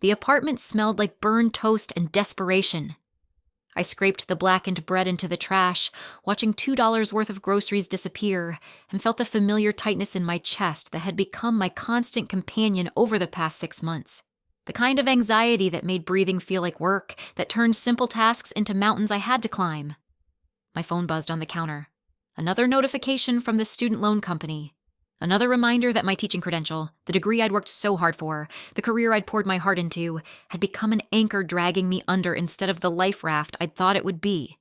The apartment smelled like burned toast and desperation. I scraped the blackened bread into the trash, watching $2 worth of groceries disappear, and felt the familiar tightness in my chest that had become my constant companion over the past 6 months. The kind of anxiety that made breathing feel like work, that turned simple tasks into mountains I had to climb. My phone buzzed on the counter. Another notification from the student loan company. Another reminder that my teaching credential, the degree I'd worked so hard for, the career I'd poured my heart into, had become an anchor dragging me under instead of the life raft I'd thought it would be.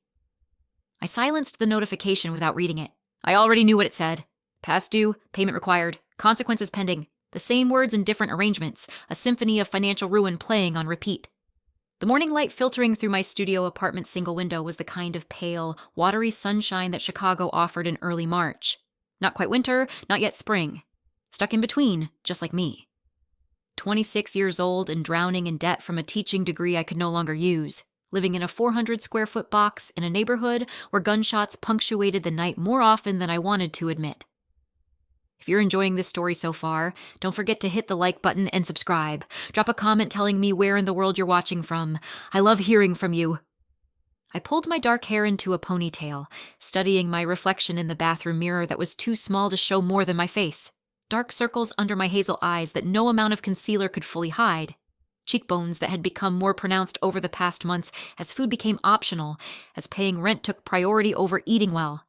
I silenced the notification without reading it. I already knew what it said. Past due, payment required, consequences pending. The same words in different arrangements, a symphony of financial ruin playing on repeat. The morning light filtering through my studio apartment's single window was the kind of pale, watery sunshine that Chicago offered in early March. Not quite winter, not yet spring. Stuck in between, just like me. 26 years old and drowning in debt from a teaching degree I could no longer use, living in a 400-square-foot box in a neighborhood where gunshots punctuated the night more often than I wanted to admit. If you're enjoying this story so far, don't forget to hit the like button and subscribe. Drop a comment telling me where in the world you're watching from. I love hearing from you. I pulled my dark hair into a ponytail, studying my reflection in the bathroom mirror that was too small to show more than my face. Dark circles under my hazel eyes that no amount of concealer could fully hide. Cheekbones that had become more pronounced over the past months as food became optional, as paying rent took priority over eating well.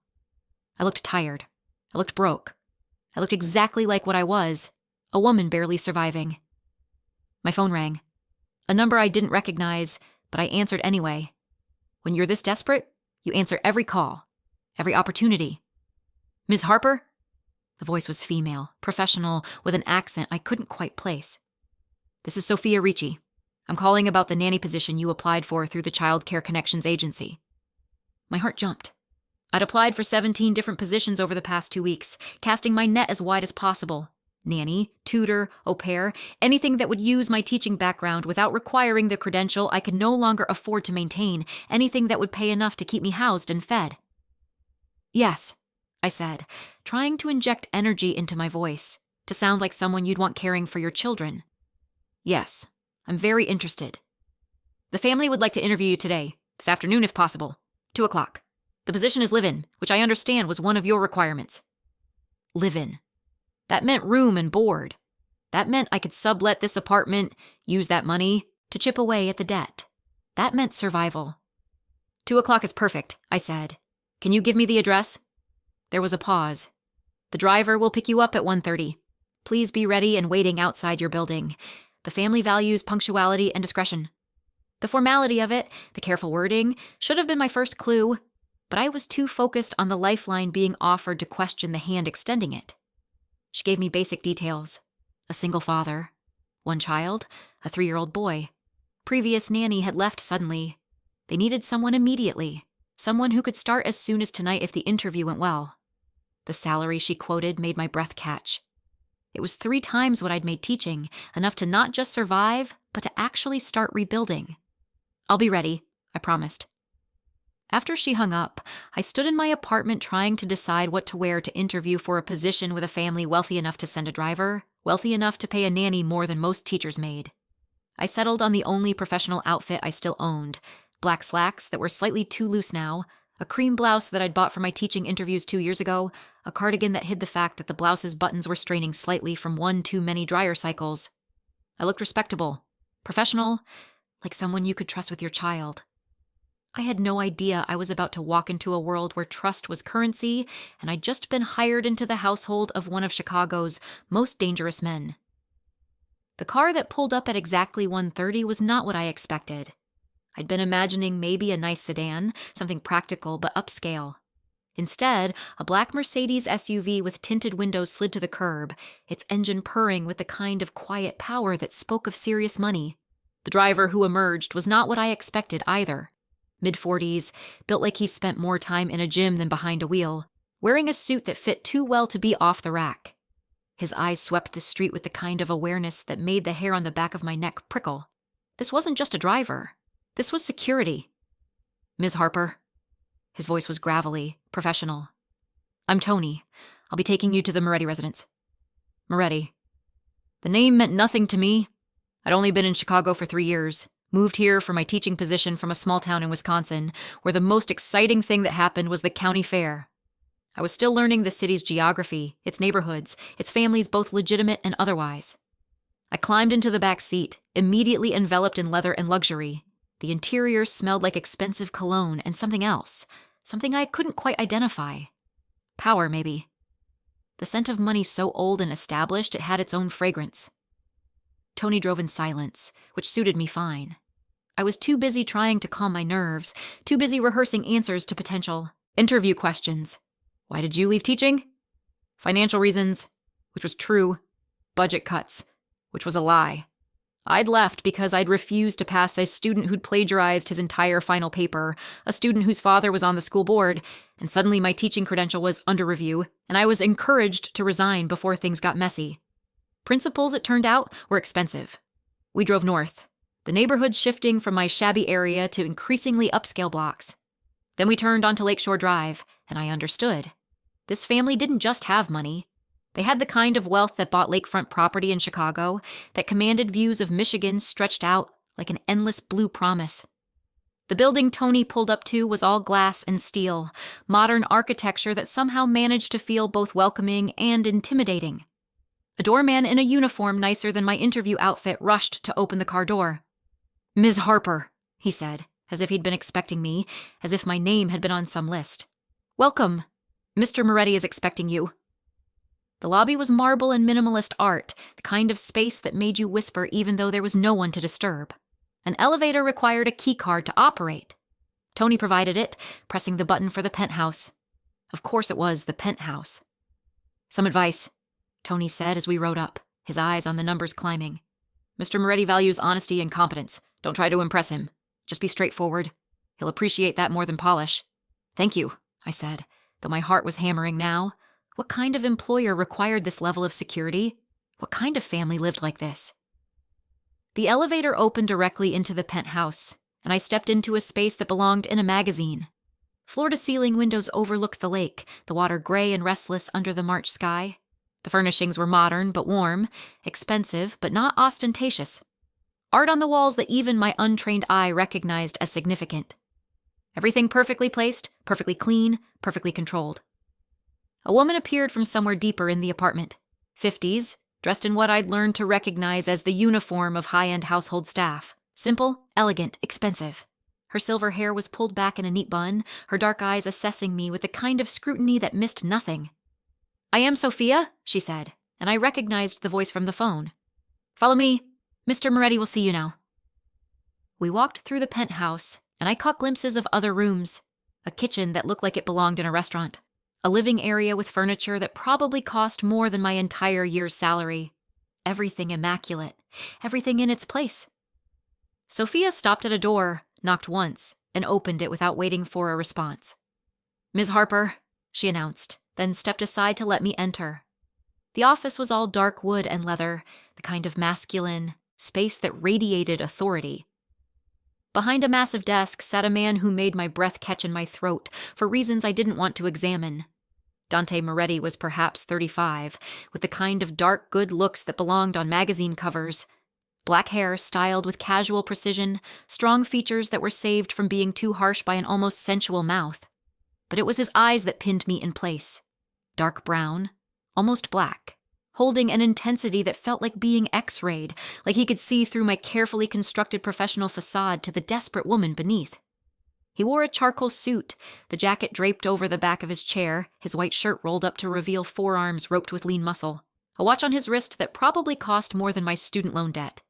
I looked tired. I looked broke. I looked exactly like what I was, a woman barely surviving. My phone rang. A number I didn't recognize, but I answered anyway. When you're this desperate, you answer every call, every opportunity. Ms. Harper? The voice was female, professional, with an accent I couldn't quite place. This is Sophia Ricci. I'm calling about the nanny position you applied for through the Child Care Connections agency. My heart jumped. I'd applied for 17 different positions over the past 2 weeks, casting my net as wide as possible. Nanny, tutor, au pair, anything that would use my teaching background without requiring the credential I could no longer afford to maintain, anything that would pay enough to keep me housed and fed. Yes, I said, trying to inject energy into my voice, to sound like someone you'd want caring for your children. Yes, I'm very interested. The family would like to interview you today, this afternoon if possible, 2 o'clock. The position is live-in, which I understand was one of your requirements. Live-in. That meant room and board. That meant I could sublet this apartment, use that money to chip away at the debt. That meant survival. 2 o'clock is perfect, I said. Can you give me the address? There was a pause. The driver will pick you up at 1:30. Please be ready and waiting outside your building. The family values punctuality and discretion. The formality of it, the careful wording, should have been my first clue, but I was too focused on the lifeline being offered to question the hand extending it. She gave me basic details. A single father. 1 child, a 3-year-old boy. Previous nanny had left suddenly. They needed someone immediately. Someone who could start as soon as tonight if the interview went well. The salary she quoted made my breath catch. It was 3 times what I'd made teaching, enough to not just survive, but to actually start rebuilding. I'll be ready, I promised. After she hung up, I stood in my apartment trying to decide what to wear to interview for a position with a family wealthy enough to send a driver, wealthy enough to pay a nanny more than most teachers made. I settled on the only professional outfit I still owned, black slacks that were slightly too loose now, a cream blouse that I'd bought for my teaching interviews 2 years ago, a cardigan that hid the fact that the blouse's buttons were straining slightly from one too many dryer cycles. I looked respectable, professional, like someone you could trust with your child. I had no idea I was about to walk into a world where trust was currency, and I'd just been hired into the household of one of Chicago's most dangerous men. The car that pulled up at exactly 1:30 was not what I expected. I'd been imagining maybe a nice sedan, something practical but upscale. Instead, a black Mercedes SUV with tinted windows slid to the curb, its engine purring with the kind of quiet power that spoke of serious money. The driver who emerged was not what I expected either. Mid-40s, built like he spent more time in a gym than behind a wheel, wearing a suit that fit too well to be off the rack. His eyes swept the street with the kind of awareness that made the hair on the back of my neck prickle. This wasn't just a driver. This was security. Ms. Harper. His voice was gravelly, professional. I'm Tony. I'll be taking you to the Moretti residence. Moretti. The name meant nothing to me. I'd only been in Chicago for 3 years. Moved here for my teaching position from a small town in Wisconsin, where the most exciting thing that happened was the county fair. I was still learning the city's geography, its neighborhoods, its families both legitimate and otherwise. I climbed into the back seat, immediately enveloped in leather and luxury. The interior smelled like expensive cologne and something else, something I couldn't quite identify. Power, maybe. The scent of money so old and established it had its own fragrance. Tony drove in silence, which suited me fine. I was too busy trying to calm my nerves, too busy rehearsing answers to potential interview questions. Why did you leave teaching? Financial reasons, which was true. Budget cuts, which was a lie. I'd left because I'd refused to pass a student who'd plagiarized his entire final paper, a student whose father was on the school board, and suddenly my teaching credential was under review, and I was encouraged to resign before things got messy. Principals, it turned out, were expensive. We drove north, the neighborhood shifting from my shabby area to increasingly upscale blocks. Then we turned onto Lakeshore Drive, and I understood. This family didn't just have money. They had the kind of wealth that bought lakefront property in Chicago, that commanded views of Michigan stretched out like an endless blue promise. The building Tony pulled up to was all glass and steel, modern architecture that somehow managed to feel both welcoming and intimidating. A doorman in a uniform nicer than my interview outfit rushed to open the car door. "Ms. Harper," he said, as if he'd been expecting me, as if my name had been on some list. "Welcome. Mr. Moretti is expecting you." The lobby was marble and minimalist art, the kind of space that made you whisper even though there was no one to disturb. An elevator required a key card to operate. Tony provided it, pressing the button for the penthouse. Of course it was the penthouse. "Some advice," Tony said as we rode up, his eyes on the numbers climbing. "Mr. Moretti values honesty and competence. Don't try to impress him. Just be straightforward. He'll appreciate that more than polish." "Thank you," I said, though my heart was hammering now. What kind of employer required this level of security? What kind of family lived like this? The elevator opened directly into the penthouse, and I stepped into a space that belonged in a magazine. Floor-to-ceiling windows overlooked the lake, the water gray and restless under the March sky. The furnishings were modern but warm, expensive but not ostentatious. Art on the walls that even my untrained eye recognized as significant. Everything perfectly placed, perfectly clean, perfectly controlled. A woman appeared from somewhere deeper in the apartment. 50s, dressed in what I'd learned to recognize as the uniform of high-end household staff. Simple, elegant, expensive. Her silver hair was pulled back in a neat bun, her dark eyes assessing me with the kind of scrutiny that missed nothing. "I am Sophia," she said, and I recognized the voice from the phone. "Follow me. Mr. Moretti will see you now." We walked through the penthouse, and I caught glimpses of other rooms. A kitchen that looked like it belonged in a restaurant. A living area with furniture that probably cost more than my entire year's salary. Everything immaculate. Everything in its place. Sophia stopped at a door, knocked once, and opened it without waiting for a response. "Ms. Harper," she announced, then stepped aside to let me enter. The office was all dark wood and leather, the kind of masculine space that radiated authority. Behind a massive desk sat a man who made my breath catch in my throat for reasons I didn't want to examine. Dante Moretti was perhaps 35, with the kind of dark good looks that belonged on magazine covers. Black hair styled with casual precision, strong features that were saved from being too harsh by an almost sensual mouth. But it was his eyes that pinned me in place. Dark brown, almost black, holding an intensity that felt like being X-rayed, like he could see through my carefully constructed professional facade to the desperate woman beneath. He wore a charcoal suit, the jacket draped over the back of his chair, his white shirt rolled up to reveal forearms roped with lean muscle, a watch on his wrist that probably cost more than my student loan debt.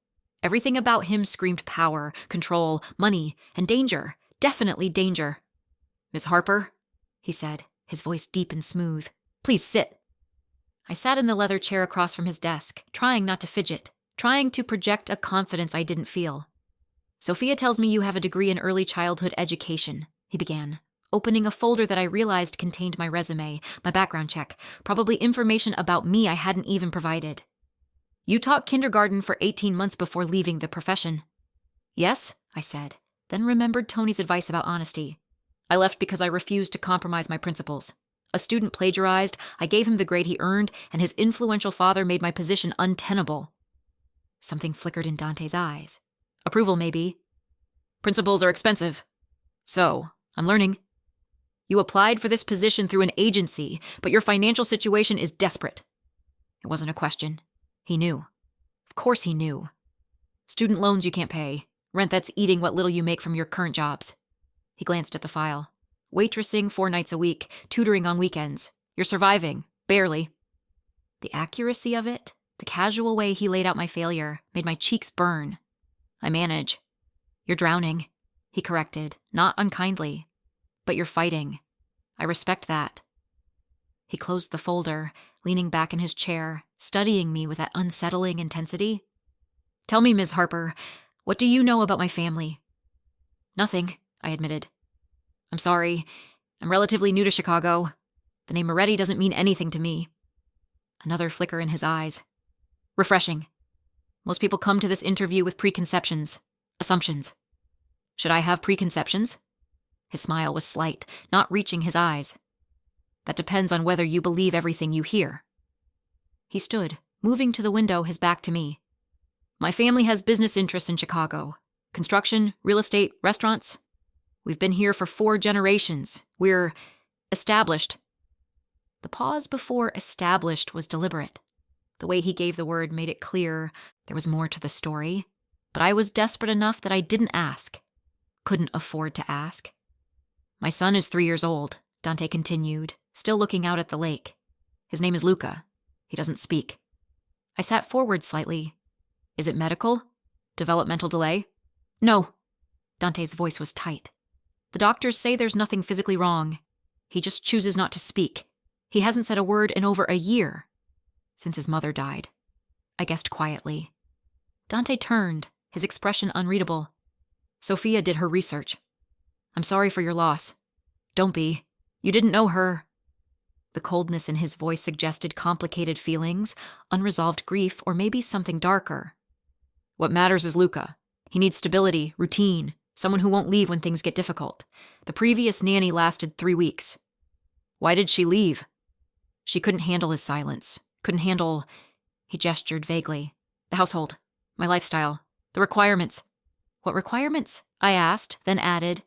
Everything about him screamed power, control, money, and danger, definitely danger. "Miss Harper," he said, his voice deep and smooth. "Please sit." I sat in the leather chair across from his desk, trying not to fidget, trying to project a confidence I didn't feel. "Sophia tells me you have a degree in early childhood education," he began, opening a folder that I realized contained my resume, my background check, probably information about me I hadn't even provided. "You taught kindergarten for 18 months before leaving the profession." "Yes," I said, then remembered Tony's advice about honesty. "I left because I refused to compromise my principles. A student plagiarized, I gave him the grade he earned, and his influential father made my position untenable." Something flickered in Dante's eyes. Approval, maybe. Principals are expensive. So, I'm learning. You applied for this position through an agency, but your financial situation is desperate. It wasn't a question. He knew. Of course he knew. Student loans you can't pay. Rent that's eating what little you make from your current jobs. He glanced at the file. Waitressing 4 nights a week, tutoring on weekends. You're surviving. Barely. The accuracy of it, the casual way he laid out my failure, made my cheeks burn. I manage. You're drowning, he corrected, not unkindly. But you're fighting. I respect that. He closed the folder, leaning back in his chair, studying me with that unsettling intensity. Tell me, Ms. Harper, what do you know about my family? Nothing, I admitted. I'm sorry. I'm relatively new to Chicago. The name Moretti doesn't mean anything to me. Another flicker in his eyes. Refreshing. Most people come to this interview with preconceptions, assumptions. Should I have preconceptions? His smile was slight, not reaching his eyes. That depends on whether you believe everything you hear. He stood, moving to the window, his back to me. My family has business interests in Chicago. Construction, real estate, restaurants. We've been here for 4 generations. We're established. The pause before established was deliberate. The way he gave the word made it clear there was more to the story, but I was desperate enough that I didn't ask. Couldn't afford to ask. My son is 3 years old, Dante continued, still looking out at the lake. His name is Luca. He doesn't speak. I sat forward slightly. Is it medical? Developmental delay? No. Dante's voice was tight. The doctors say there's nothing physically wrong. He just chooses not to speak. He hasn't said a word in over a year. Since his mother died. I guessed quietly. Dante turned, his expression unreadable. Sophia did her research. I'm sorry for your loss. Don't be. You didn't know her. The coldness in his voice suggested complicated feelings, unresolved grief, or maybe something darker. What matters is Luca. He needs stability, routine, someone who won't leave when things get difficult. The previous nanny lasted 3 weeks. Why did she leave? She couldn't handle his silence. Couldn't handle, he gestured vaguely. The household, my lifestyle, the requirements. What requirements? I asked, then added,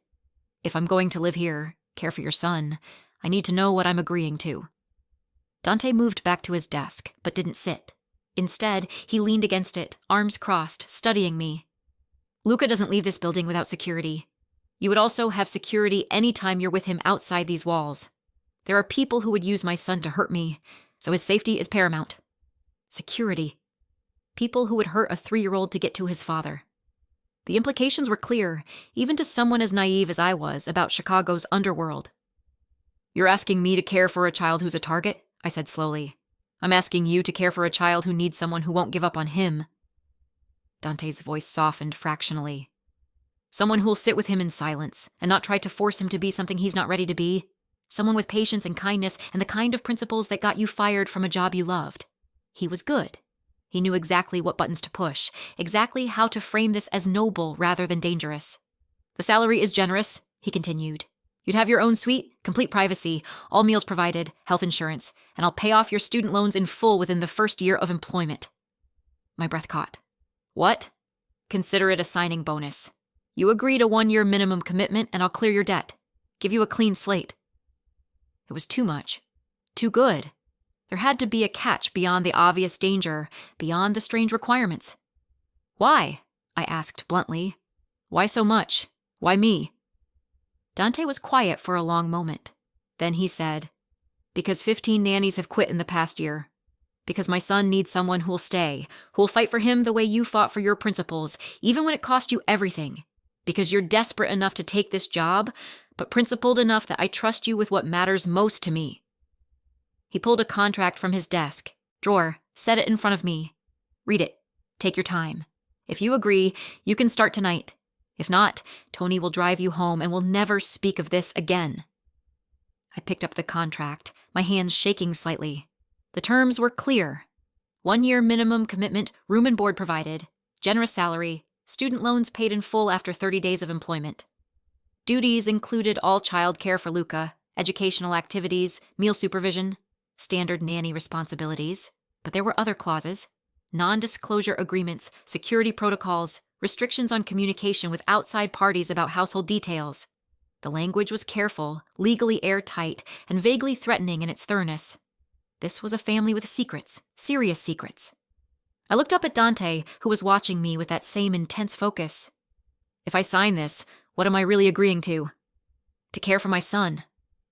if I'm going to live here, care for your son, I need to know what I'm agreeing to. Dante moved back to his desk, but didn't sit. Instead, he leaned against it, arms crossed, studying me. Luca doesn't leave this building without security. You would also have security any time you're with him outside these walls. There are people who would use my son to hurt me, so his safety is paramount. Security. People who would hurt a 3-year-old to get to his father. The implications were clear, even to someone as naive as I was about Chicago's underworld. You're asking me to care for a child who's a target? I said slowly. I'm asking you to care for a child who needs someone who won't give up on him. Dante's voice softened fractionally. Someone who'll sit with him in silence and not try to force him to be something he's not ready to be. Someone with patience and kindness and the kind of principles that got you fired from a job you loved. He was good. He knew exactly what buttons to push, exactly how to frame this as noble rather than dangerous. The salary is generous, he continued. You'd have your own suite, complete privacy, all meals provided, health insurance, and I'll pay off your student loans in full within the first year of employment. My breath caught. What? Consider it a signing bonus. You agree to 1-year minimum commitment and I'll clear your debt. Give you a clean slate. It was too much. Too good. There had to be a catch beyond the obvious danger, beyond the strange requirements. Why? I asked bluntly. Why so much? Why me? Dante was quiet for a long moment. Then he said, because 15 nannies have quit in the past year. Because my son needs someone who'll stay, who'll fight for him the way you fought for your principles, even when it cost you everything. Because you're desperate enough to take this job, but principled enough that I trust you with what matters most to me. He pulled a contract from his desk, drawer, set it in front of me. Read it. Take your time. If you agree, you can start tonight. If not, Tony will drive you home and will never speak of this again. I picked up the contract, my hands shaking slightly. The terms were clear. 1-year minimum commitment, room and board provided, generous salary, student loans paid in full after 30 days of employment. Duties included all child care for Luca, educational activities, meal supervision, standard nanny responsibilities, but there were other clauses. Non-disclosure agreements, security protocols, restrictions on communication with outside parties about household details. The language was careful, legally airtight, and vaguely threatening in its thoroughness. This was a family with secrets, serious secrets. I looked up at Dante, who was watching me with that same intense focus. If I sign this, what am I really agreeing to? To care for my son,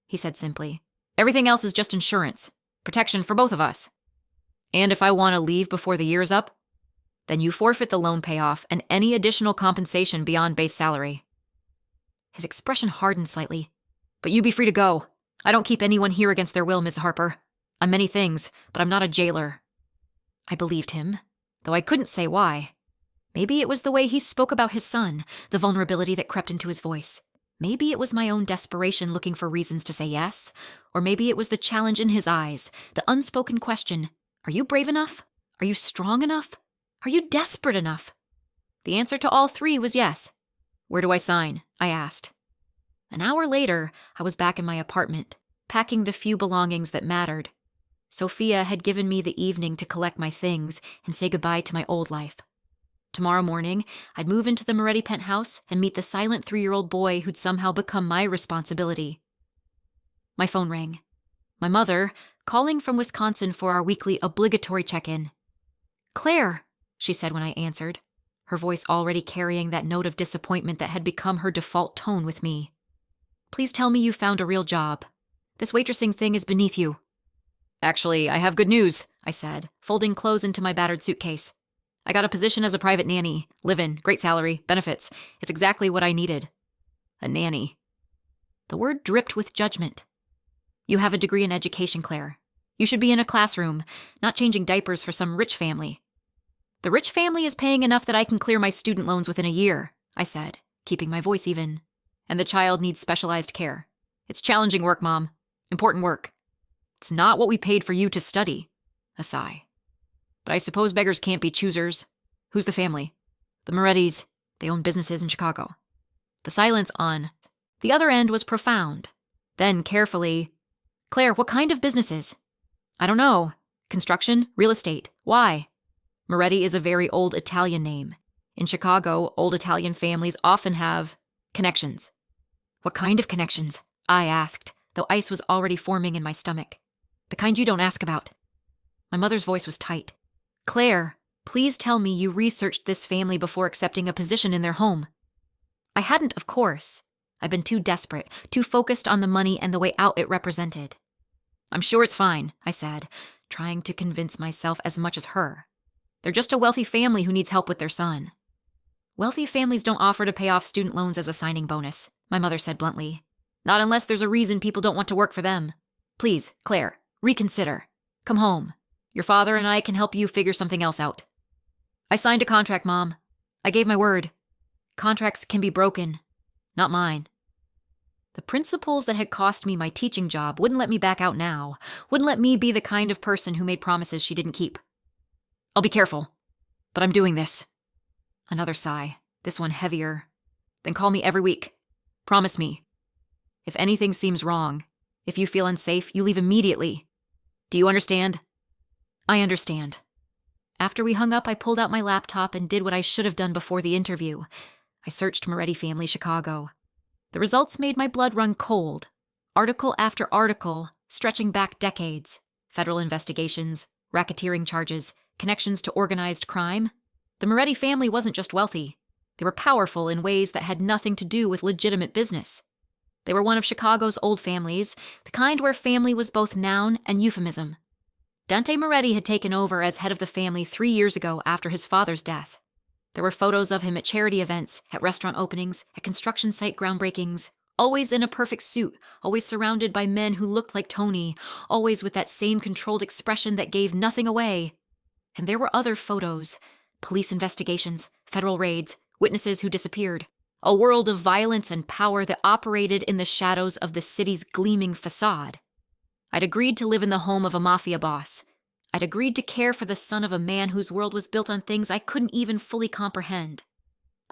he said simply. Everything else is just insurance, protection for both of us. And if I want to leave before the year is up, then you forfeit the loan payoff and any additional compensation beyond base salary. His expression hardened slightly. But you be free to go. I don't keep anyone here against their will, Miss Harper. I'm many things, but I'm not a jailer. I believed him, though I couldn't say why. Maybe it was the way he spoke about his son, the vulnerability that crept into his voice. Maybe it was my own desperation looking for reasons to say yes, or maybe it was the challenge in his eyes, the unspoken question, are you brave enough? Are you strong enough? Are you desperate enough? The answer to all three was yes. Where do I sign? I asked. An hour later, I was back in my apartment, packing the few belongings that mattered. Sophia had given me the evening to collect my things and say goodbye to my old life. Tomorrow morning, I'd move into the Moretti penthouse and meet the silent 3-year-old boy who'd somehow become my responsibility. My phone rang. My mother, calling from Wisconsin for our weekly obligatory check-in. "Claire," she said when I answered, her voice already carrying that note of disappointment that had become her default tone with me. "Please tell me you found a real job. This waitressing thing is beneath you." "Actually, I have good news," I said, folding clothes into my battered suitcase. "I got a position as a private nanny. Live-in, great salary, benefits. It's exactly what I needed." A nanny. The word dripped with judgment. "You have a degree in education, Claire. You should be in a classroom, not changing diapers for some rich family." "The rich family is paying enough that I can clear my student loans within a year," I said, keeping my voice even. "And the child needs specialized care. It's challenging work, Mom. Important work. It's not what we paid for you to study." A sigh. "But I suppose beggars can't be choosers. Who's the family?" "The Morettis. They own businesses in Chicago." The silence on the other end was profound. Then, carefully, "Claire, what kind of businesses?" "I don't know. Construction, real estate. Why?" Moretti is a very old Italian name. In Chicago, old Italian families often have connections. "What kind of connections?" I asked, though ice was already forming in my stomach. "The kind you don't ask about." My mother's voice was tight. "Claire, please tell me you researched this family before accepting a position in their home." I hadn't, of course. I'd been too desperate, too focused on the money and the way out it represented. "I'm sure it's fine," I said, trying to convince myself as much as her. "They're just a wealthy family who needs help with their son." "Wealthy families don't offer to pay off student loans as a signing bonus," my mother said bluntly. "Not unless there's a reason people don't want to work for them. Please, Claire, reconsider. Come home. Your father and I can help you figure something else out." "I signed a contract, Mom. I gave my word. Contracts can be broken. Not mine." The principles that had cost me my teaching job wouldn't let me back out now, wouldn't let me be the kind of person who made promises she didn't keep. "I'll be careful. But I'm doing this." Another sigh, this one heavier. "Then call me every week. Promise me. If anything seems wrong, if you feel unsafe, you leave immediately. Do you understand?" "I understand." After we hung up, I pulled out my laptop and did what I should have done before the interview. I searched Moretti Family Chicago. The results made my blood run cold. Article after article, stretching back decades. Federal investigations, racketeering charges, connections to organized crime. The Moretti family wasn't just wealthy. They were powerful in ways that had nothing to do with legitimate business. They were one of Chicago's old families, the kind where family was both noun and euphemism. Dante Moretti had taken over as head of the family 3 years ago after his father's death. There were photos of him at charity events, at restaurant openings, at construction site groundbreakings, always in a perfect suit, always surrounded by men who looked like Tony, always with that same controlled expression that gave nothing away. And there were other photos, police investigations, federal raids, witnesses who disappeared, a world of violence and power that operated in the shadows of the city's gleaming facade. I'd agreed to live in the home of a Mafia boss. I'd agreed to care for the son of a man whose world was built on things I couldn't even fully comprehend.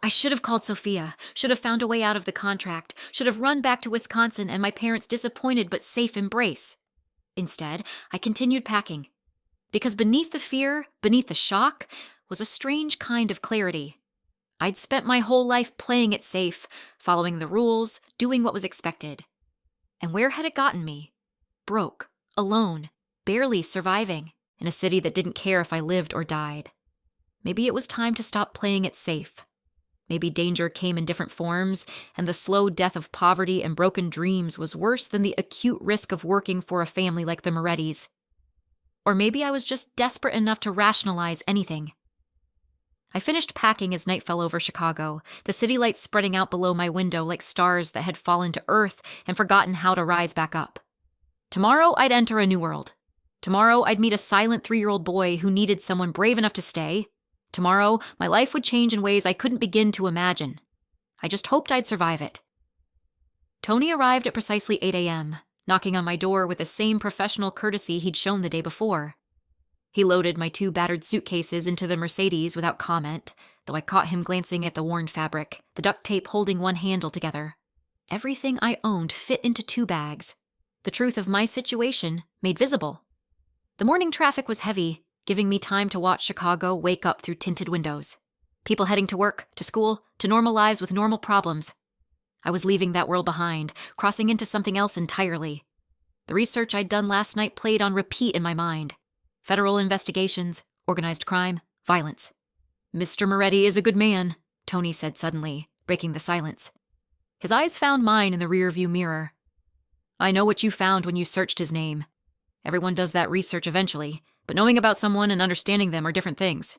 I should have called Sophia, should have found a way out of the contract, should have run back to Wisconsin and my parents' disappointed but safe embrace. Instead, I continued packing. Because beneath the fear, beneath the shock, was a strange kind of clarity. I'd spent my whole life playing it safe, following the rules, doing what was expected. And where had it gotten me? Broke, alone, barely surviving, in a city that didn't care if I lived or died. Maybe it was time to stop playing it safe. Maybe danger came in different forms, and the slow death of poverty and broken dreams was worse than the acute risk of working for a family like the Morettis. Or maybe I was just desperate enough to rationalize anything. I finished packing as night fell over Chicago, the city lights spreading out below my window like stars that had fallen to earth and forgotten how to rise back up. Tomorrow I'd enter a new world. Tomorrow I'd meet a silent 3-year-old boy who needed someone brave enough to stay. Tomorrow, my life would change in ways I couldn't begin to imagine. I just hoped I'd survive it. Tony arrived at precisely 8 a.m., knocking on my door with the same professional courtesy he'd shown the day before. He loaded my 2 battered suitcases into the Mercedes without comment, though I caught him glancing at the worn fabric, the duct tape holding one handle together. Everything I owned fit into 2 bags. The truth of my situation made visible. The morning traffic was heavy, giving me time to watch Chicago wake up through tinted windows. People heading to work, to school, to normal lives with normal problems. I was leaving that world behind, crossing into something else entirely. The research I'd done last night played on repeat in my mind. Federal investigations, organized crime, violence. "Mr. Moretti is a good man," Tony said suddenly, breaking the silence. His eyes found mine in the rearview mirror. "I know what you found when you searched his name. Everyone does that research eventually, but knowing about someone and understanding them are different things."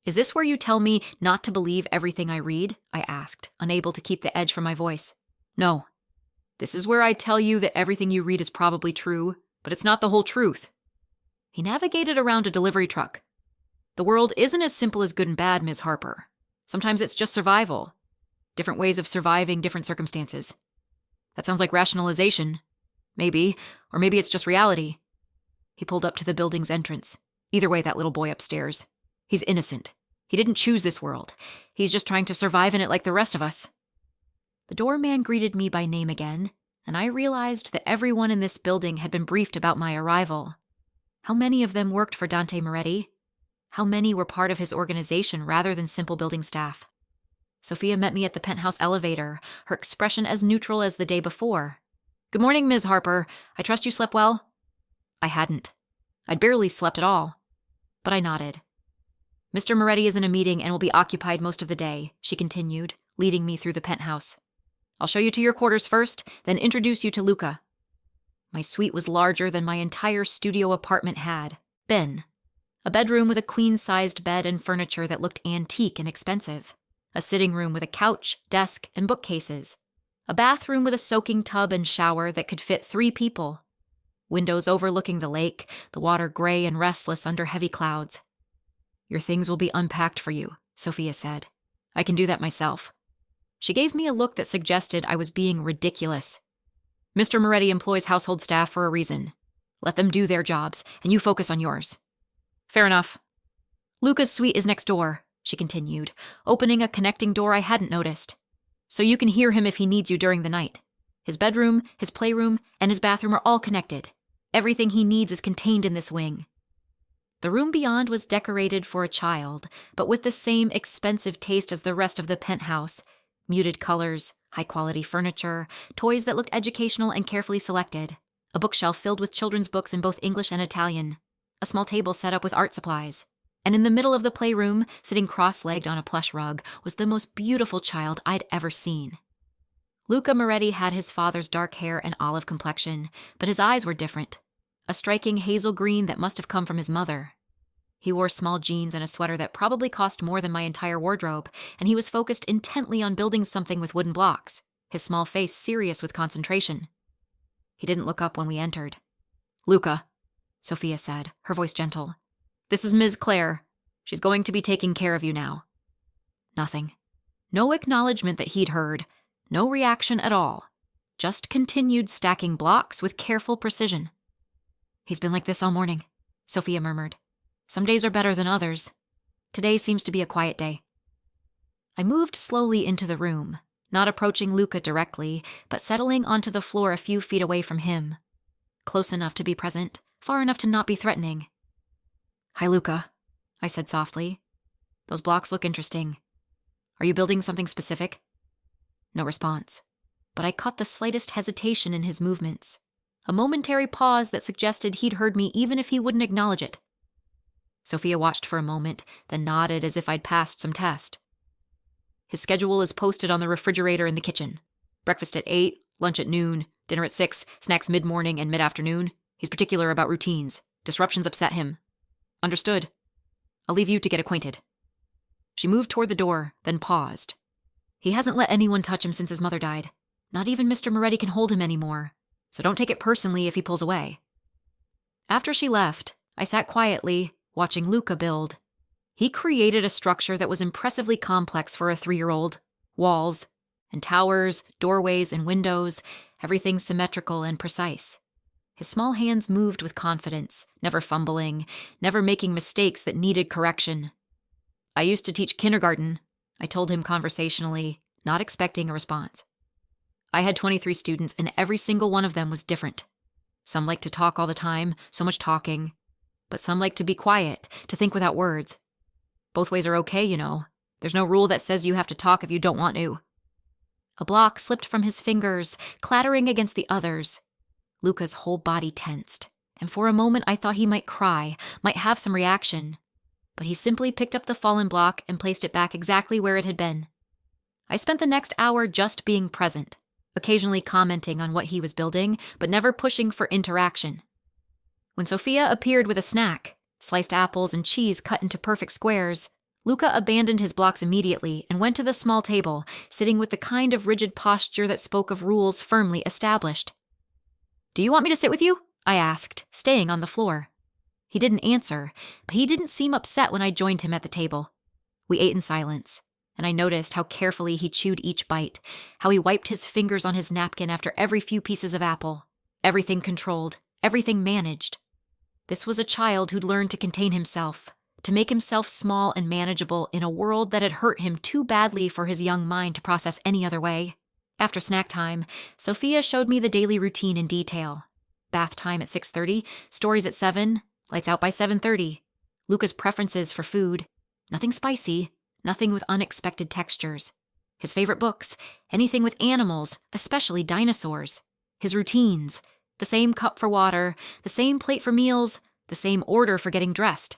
"Is this where you tell me not to believe everything I read?" I asked, unable to keep the edge from my voice. "No. This is where I tell you that everything you read is probably true, but it's not the whole truth." He navigated around a delivery truck. "The world isn't as simple as good and bad, Ms. Harper. Sometimes it's just survival. Different ways of surviving different circumstances." "That sounds like rationalization." "Maybe, or maybe it's just reality." He pulled up to the building's entrance. "Either way, that little boy upstairs. He's innocent. He didn't choose this world. He's just trying to survive in it like the rest of us." The doorman greeted me by name again, and I realized that everyone in this building had been briefed about my arrival. How many of them worked for Dante Moretti? How many were part of his organization rather than simple building staff? Sophia met me at the penthouse elevator, her expression as neutral as the day before. "Good morning, Ms. Harper. I trust you slept well?" I hadn't. I'd barely slept at all. But I nodded. "Mr. Moretti is in a meeting and will be occupied most of the day," she continued, leading me through the penthouse. "I'll show you to your quarters first, then introduce you to Luca." My suite was larger than my entire studio apartment had been. A bedroom with a queen-sized bed and furniture that looked antique and expensive. A sitting room with a couch, desk, and bookcases. A bathroom with a soaking tub and shower that could fit 3 people. Windows overlooking the lake, the water gray and restless under heavy clouds. "Your things will be unpacked for you," Sophia said. "I can do that myself." She gave me a look that suggested I was being ridiculous. "Mr. Moretti employs household staff for a reason. Let them do their jobs, and you focus on yours." "Fair enough." "Luca's suite is next door," she continued, opening a connecting door I hadn't noticed. "So you can hear him if he needs you during the night. His bedroom, his playroom, and his bathroom are all connected. Everything he needs is contained in this wing." The room beyond was decorated for a child, but with the same expensive taste as the rest of the penthouse. Muted colors, high-quality furniture, toys that looked educational and carefully selected. A bookshelf filled with children's books in both English and Italian. A small table set up with art supplies. And in the middle of the playroom, sitting cross-legged on a plush rug, was the most beautiful child I'd ever seen. Luca Moretti had his father's dark hair and olive complexion, but his eyes were different. A striking hazel green that must have come from his mother. He wore small jeans and a sweater that probably cost more than my entire wardrobe, and he was focused intently on building something with wooden blocks, his small face serious with concentration. He didn't look up when we entered. "Luca," Sophia said, her voice gentle. "This is Ms. Claire. She's going to be taking care of you now." Nothing. No acknowledgement that he'd heard. No reaction at all. Just continued stacking blocks with careful precision. "He's been like this all morning," Sophia murmured. "Some days are better than others. Today seems to be a quiet day." I moved slowly into the room, not approaching Luca directly, but settling onto the floor a few feet away from him. Close enough to be present, far enough to not be threatening. "Hi, Luca," I said softly. "Those blocks look interesting. Are you building something specific?" No response, but I caught the slightest hesitation in his movements, a momentary pause that suggested he'd heard me even if he wouldn't acknowledge it. Sophia watched for a moment, then nodded as if I'd passed some test. "His schedule is posted on the refrigerator in the kitchen. Breakfast at 8, lunch at noon, dinner at 6, snacks mid-morning and mid-afternoon. He's particular about routines. Disruptions upset him." "Understood. I'll leave you to get acquainted." She moved toward the door, then paused. "He hasn't let anyone touch him since his mother died. Not even Mr. Moretti can hold him anymore, so don't take it personally if he pulls away." After she left, I sat quietly, watching Luca build. He created a structure that was impressively complex for a 3-year-old. Walls, and towers, doorways, and windows, everything symmetrical and precise. His small hands moved with confidence, never fumbling, never making mistakes that needed correction. "I used to teach kindergarten," I told him conversationally, not expecting a response. "I had 23 students, and every single one of them was different. Some liked to talk all the time, so much talking. But some liked to be quiet, to think without words. Both ways are okay, you know. There's no rule that says you have to talk if you don't want to." A block slipped from his fingers, clattering against the others. Luca's whole body tensed, and for a moment I thought he might cry, might have some reaction. But he simply picked up the fallen block and placed it back exactly where it had been. I spent the next hour just being present, occasionally commenting on what he was building, but never pushing for interaction. When Sophia appeared with a snack, sliced apples and cheese cut into perfect squares, Luca abandoned his blocks immediately and went to the small table, sitting with the kind of rigid posture that spoke of rules firmly established. "Do you want me to sit with you?" I asked, staying on the floor. He didn't answer, but he didn't seem upset when I joined him at the table. We ate in silence, and I noticed how carefully he chewed each bite, how he wiped his fingers on his napkin after every few pieces of apple. Everything controlled, everything managed. This was a child who'd learned to contain himself, to make himself small and manageable in a world that had hurt him too badly for his young mind to process any other way. After snack time, Sophia showed me the daily routine in detail. Bath time at 6:30, stories at 7, lights out by 7:30. Luca's preferences for food. Nothing spicy, nothing with unexpected textures. His favorite books, anything with animals, especially dinosaurs. His routines. The same cup for water, the same plate for meals, the same order for getting dressed.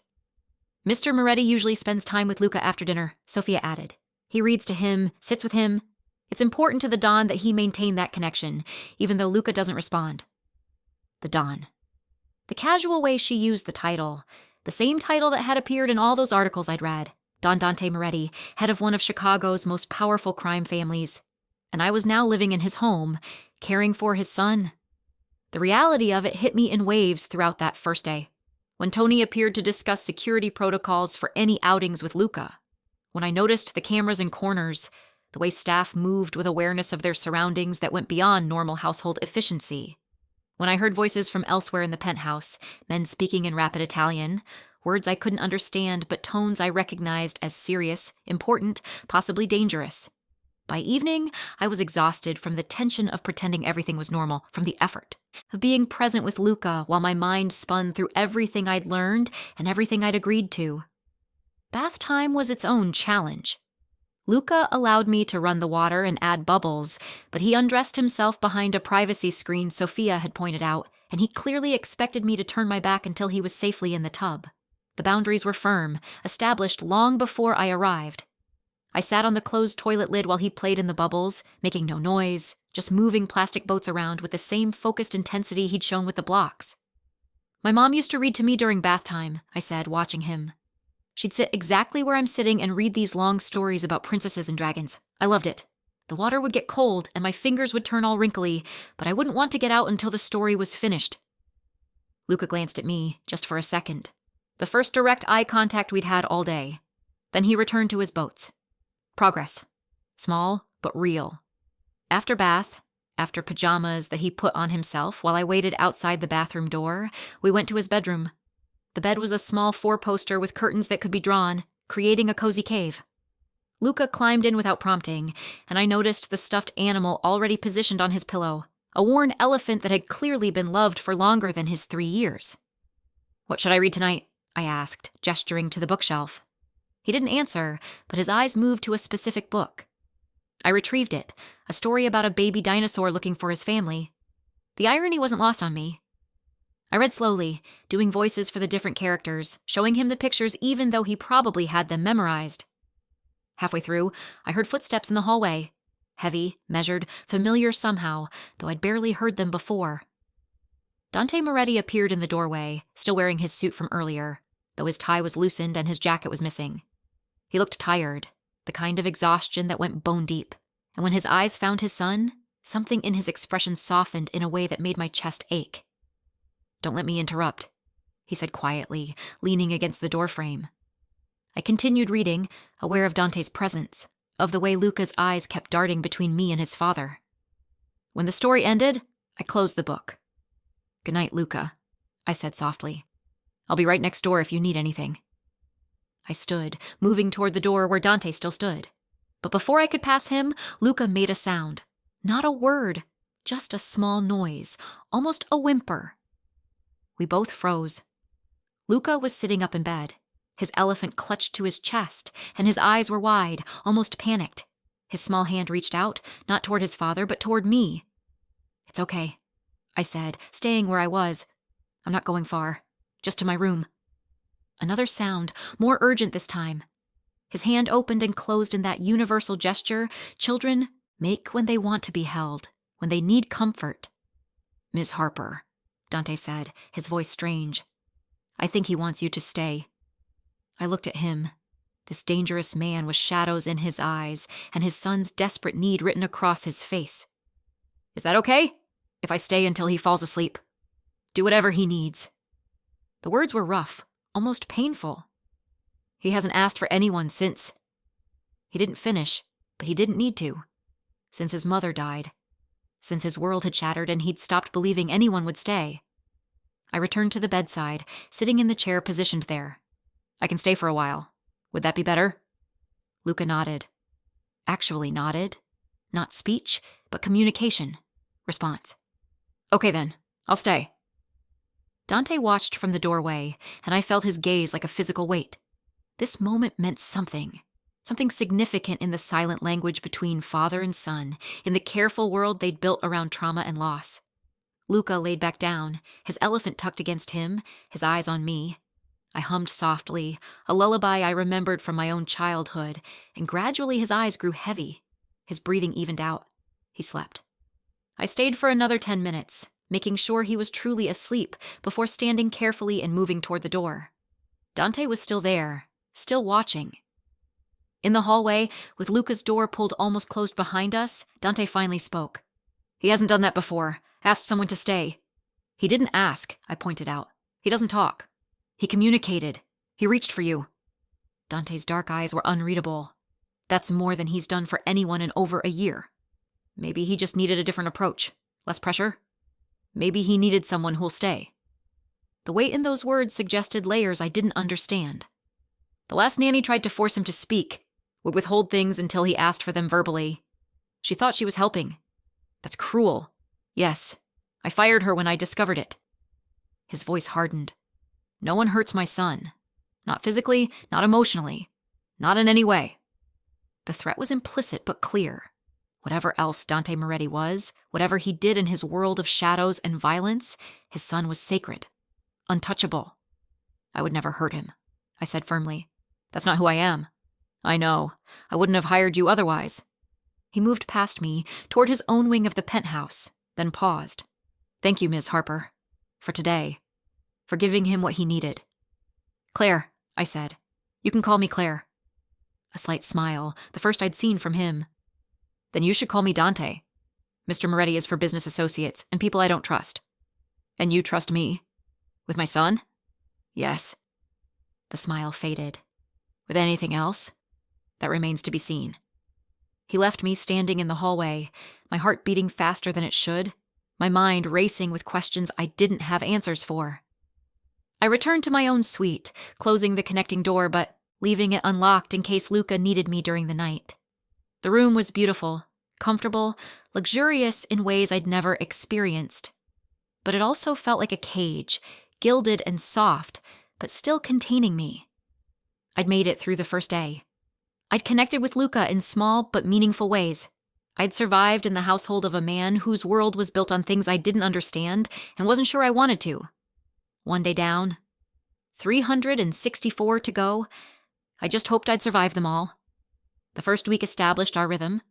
"Mr. Moretti usually spends time with Luca after dinner," Sophia added. "He reads to him, sits with him. It's important to the Don that he maintain that connection, even though Luca doesn't respond." The Don. The casual way she used the title, the same title that had appeared in all those articles I'd read. Don Dante Moretti, head of one of Chicago's most powerful crime families. And I was now living in his home, caring for his son. The reality of it hit me in waves throughout that first day, when Tony appeared to discuss security protocols for any outings with Luca, when I noticed the cameras in corners, the way staff moved with awareness of their surroundings that went beyond normal household efficiency, when I heard voices from elsewhere in the penthouse, men speaking in rapid Italian, words I couldn't understand but tones I recognized as serious, important, possibly dangerous. By evening, I was exhausted from the tension of pretending everything was normal, from the effort of being present with Luca while my mind spun through everything I'd learned and everything I'd agreed to. Bath time was its own challenge. Luca allowed me to run the water and add bubbles, but he undressed himself behind a privacy screen Sophia had pointed out, and he clearly expected me to turn my back until he was safely in the tub. The boundaries were firm, established long before I arrived. I sat on the closed toilet lid while he played in the bubbles, making no noise, just moving plastic boats around with the same focused intensity he'd shown with the blocks. "My mom used to read to me during bath time," I said, watching him. "She'd sit exactly where I'm sitting and read these long stories about princesses and dragons. I loved it. The water would get cold and my fingers would turn all wrinkly, but I wouldn't want to get out until the story was finished." Luca glanced at me, just for a second. The first direct eye contact we'd had all day. Then he returned to his boats. Progress. Small, but real. After bath, after pajamas that he put on himself while I waited outside the bathroom door, we went to his bedroom. The bed was a small 4-poster with curtains that could be drawn, creating a cozy cave. Luca climbed in without prompting, and I noticed the stuffed animal already positioned on his pillow, a worn elephant that had clearly been loved for longer than his 3 years. "What should I read tonight?" I asked, gesturing to the bookshelf. He didn't answer, but his eyes moved to a specific book. I retrieved it, a story about a baby dinosaur looking for his family. The irony wasn't lost on me. I read slowly, doing voices for the different characters, showing him the pictures even though he probably had them memorized. Halfway through, I heard footsteps in the hallway. Heavy, measured, familiar somehow, though I'd barely heard them before. Dante Moretti appeared in the doorway, still wearing his suit from earlier, though his tie was loosened and his jacket was missing. He looked tired, the kind of exhaustion that went bone deep, and when his eyes found his son, something in his expression softened in a way that made my chest ache. "Don't let me interrupt," he said quietly, leaning against the doorframe. I continued reading, aware of Dante's presence, of the way Luca's eyes kept darting between me and his father. When the story ended, I closed the book. "Good night, Luca," I said softly. "I'll be right next door if you need anything." I stood, moving toward the door where Dante still stood. But before I could pass him, Luca made a sound. Not a word, just a small noise, almost a whimper. We both froze. Luca was sitting up in bed, his elephant clutched to his chest, and his eyes were wide, almost panicked. His small hand reached out, not toward his father, but toward me. "It's okay," I said, staying where I was. "I'm not going far, just to my room." Another sound, more urgent this time. His hand opened and closed in that universal gesture children make when they want to be held, when they need comfort. "Miss Harper," Dante said, his voice strange. "I think he wants you to stay." I looked at him. This dangerous man with shadows in his eyes and his son's desperate need written across his face. "Is that okay? If I stay until he falls asleep? Do whatever he needs." The words were rough, almost painful. "He hasn't asked for anyone since." He didn't finish, but he didn't need to. Since his mother died. Since his world had shattered and he'd stopped believing anyone would stay. I returned to the bedside, sitting in the chair positioned there. "I can stay for a while. Would that be better?" Luca nodded. Actually nodded. Not speech, but communication. Response. "Okay then, I'll stay." Dante watched from the doorway, and I felt his gaze like a physical weight. This moment meant something. Something significant in the silent language between father and son, in the careful world they'd built around trauma and loss. Luca laid back down, his elephant tucked against him, his eyes on me. I hummed softly, a lullaby I remembered from my own childhood, and gradually his eyes grew heavy. His breathing evened out. He slept. I stayed for another 10 minutes, making sure he was truly asleep before standing carefully and moving toward the door. Dante was still there, still watching. In the hallway, with Luca's door pulled almost closed behind us, Dante finally spoke. "He hasn't done that before. Asked someone to stay." "He didn't ask," I pointed out. "He doesn't talk. He communicated. He reached for you." Dante's dark eyes were unreadable. "That's more than he's done for anyone in over a year. Maybe he just needed a different approach. Less pressure. Maybe he needed someone who'll stay." The weight in those words suggested layers I didn't understand. "The last nanny tried to force him to speak, would withhold things until he asked for them verbally. She thought she was helping. That's cruel. Yes, I fired her when I discovered it." His voice hardened. "No one hurts my son. Not physically, not emotionally, not in any way." The threat was implicit but clear. Whatever else Dante Moretti was, whatever he did in his world of shadows and violence, his son was sacred, untouchable. "I would never hurt him," I said firmly. "That's not who I am. I know. I wouldn't have hired you otherwise." He moved past me, toward his own wing of the penthouse, then paused. "Thank you, Ms. Harper. For today. For giving him what he needed." "Claire," I said. "You can call me Claire." A slight smile, the first I'd seen from him. "Then you should call me Dante. Mr. Moretti is for business associates and people I don't trust." "And you trust me? With my son?" "Yes." The smile faded. "With anything else? That remains to be seen." He left me standing in the hallway, my heart beating faster than it should, my mind racing with questions I didn't have answers for. I returned to my own suite, closing the connecting door but leaving it unlocked in case Luca needed me during the night. The room was beautiful, comfortable, luxurious in ways I'd never experienced. But it also felt like a cage, gilded and soft, but still containing me. I'd made it through the first day. I'd connected with Luca in small but meaningful ways. I'd survived in the household of a man whose world was built on things I didn't understand and wasn't sure I wanted to. One day down, 364 to go. I just hoped I'd survive them all. The first week established our rhythm.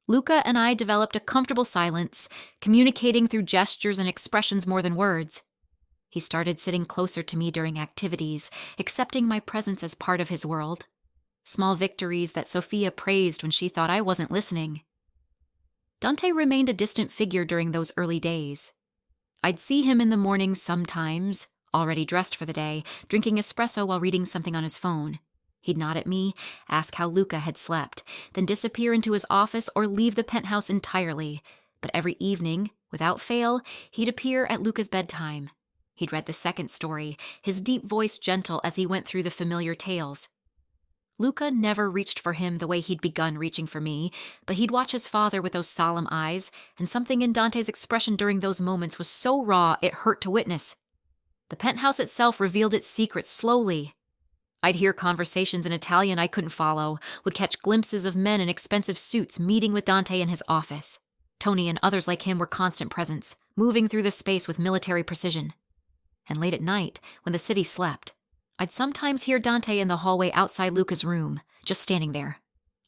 Luca and I developed a comfortable silence, communicating through gestures and expressions more than words. He started sitting closer to me during activities, accepting my presence as part of his world. Small victories that Sophia praised when she thought I wasn't listening. Dante remained a distant figure during those early days. I'd see him in the mornings sometimes, already dressed for the day, drinking espresso while reading something on his phone. He'd nod at me, ask how Luca had slept, then disappear into his office or leave the penthouse entirely. But every evening, without fail, he'd appear at Luca's bedtime. He'd read the second story, his deep voice gentle as he went through the familiar tales. Luca never reached for him the way he'd begun reaching for me, but he'd watch his father with those solemn eyes, and something in Dante's expression during those moments was so raw it hurt to witness. The penthouse itself revealed its secrets slowly. I'd hear conversations in Italian I couldn't follow, would catch glimpses of men in expensive suits meeting with Dante in his office. Tony and others like him were constant presence, moving through the space with military precision. And late at night, when the city slept, I'd sometimes hear Dante in the hallway outside Luca's room, just standing there,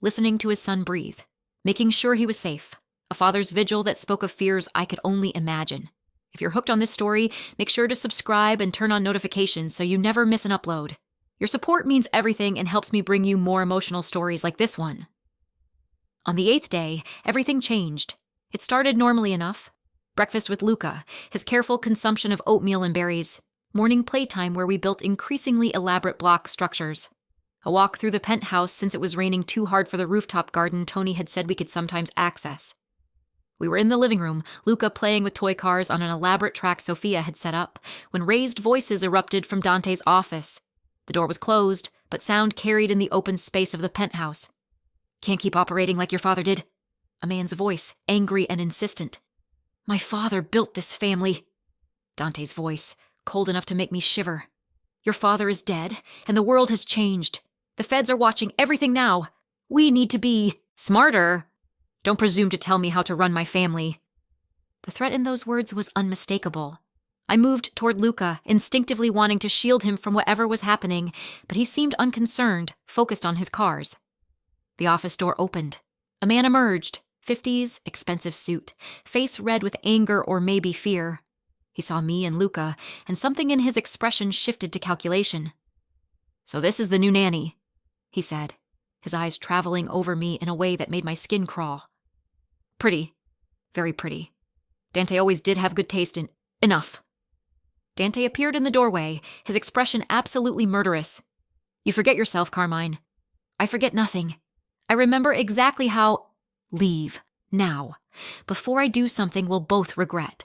listening to his son breathe, making sure he was safe, a father's vigil that spoke of fears I could only imagine. If you're hooked on this story, make sure to subscribe and turn on notifications so you never miss an upload. Your support means everything and helps me bring you more emotional stories like this one. On the 8th day, everything changed. It started normally enough. Breakfast with Luca, his careful consumption of oatmeal and berries, morning playtime where we built increasingly elaborate block structures. A walk through the penthouse since it was raining too hard for the rooftop garden Tony had said we could sometimes access. We were in the living room, Luca playing with toy cars on an elaborate track Sophia had set up, when raised voices erupted from Dante's office. The door was closed, but sound carried in the open space of the penthouse. "Can't keep operating like your father did." A man's voice, angry and insistent. "My father built this family." Dante's voice, cold enough to make me shiver. "Your father is dead, and the world has changed. The feds are watching everything now. We need to be smarter. Don't presume to tell me how to run my family." The threat in those words was unmistakable. I moved toward Luca, instinctively wanting to shield him from whatever was happening, but he seemed unconcerned, focused on his cars. The office door opened. A man emerged, 50s, expensive suit, face red with anger or maybe fear. He saw me and Luca, and something in his expression shifted to calculation. "So this is the new nanny," he said, his eyes traveling over me in a way that made my skin crawl. "Pretty. Very pretty. Dante always did have good taste in... Enough." Dante appeared in the doorway, his expression absolutely murderous. "You forget yourself, Carmine." "I forget nothing. I remember exactly how..." "Leave. Now. Before I do something we'll both regret."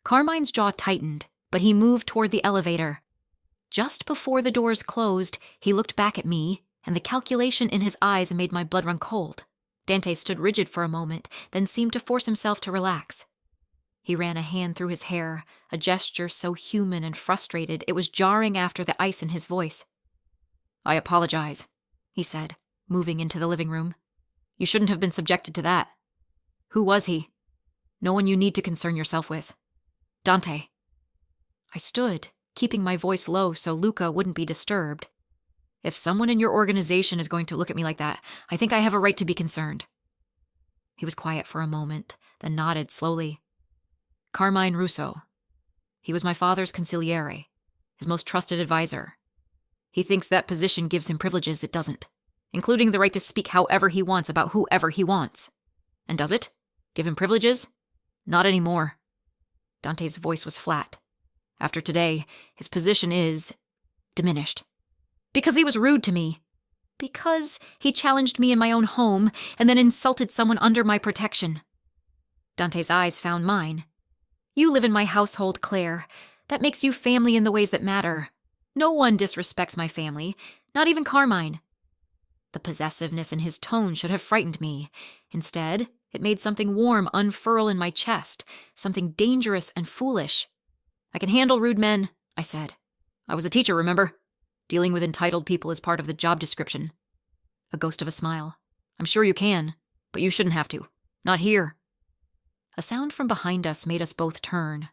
Carmine's jaw tightened, but he moved toward the elevator. Just before the doors closed, he looked back at me, and the calculation in his eyes made my blood run cold. Dante stood rigid for a moment, then seemed to force himself to relax. He ran a hand through his hair, a gesture so human and frustrated it was jarring after the ice in his voice. "I apologize," he said, moving into the living room. "You shouldn't have been subjected to that. Who was he? No one you need to concern yourself with. Dante." I stood, keeping my voice low so Luca wouldn't be disturbed. "If someone in your organization is going to look at me like that, I think I have a right to be concerned." He was quiet for a moment, then nodded slowly. "Carmine Russo. He was my father's consigliere, his most trusted advisor. He thinks that position gives him privileges it doesn't, including the right to speak however he wants about whoever he wants. And does it? Give him privileges? Not anymore." Dante's voice was flat. "After today, his position is... diminished. Because he was rude to me. Because he challenged me in my own home and then insulted someone under my protection." Dante's eyes found mine. "You live in my household, Claire. That makes you family in the ways that matter. No one disrespects my family, not even Carmine." The possessiveness in his tone should have frightened me. Instead, it made something warm unfurl in my chest, something dangerous and foolish. "I can handle rude men," I said. I was a teacher, remember? Dealing with entitled people is part of the job description. A ghost of a smile. I'm sure you can, but you shouldn't have to. Not here. A sound from behind us made us both turn.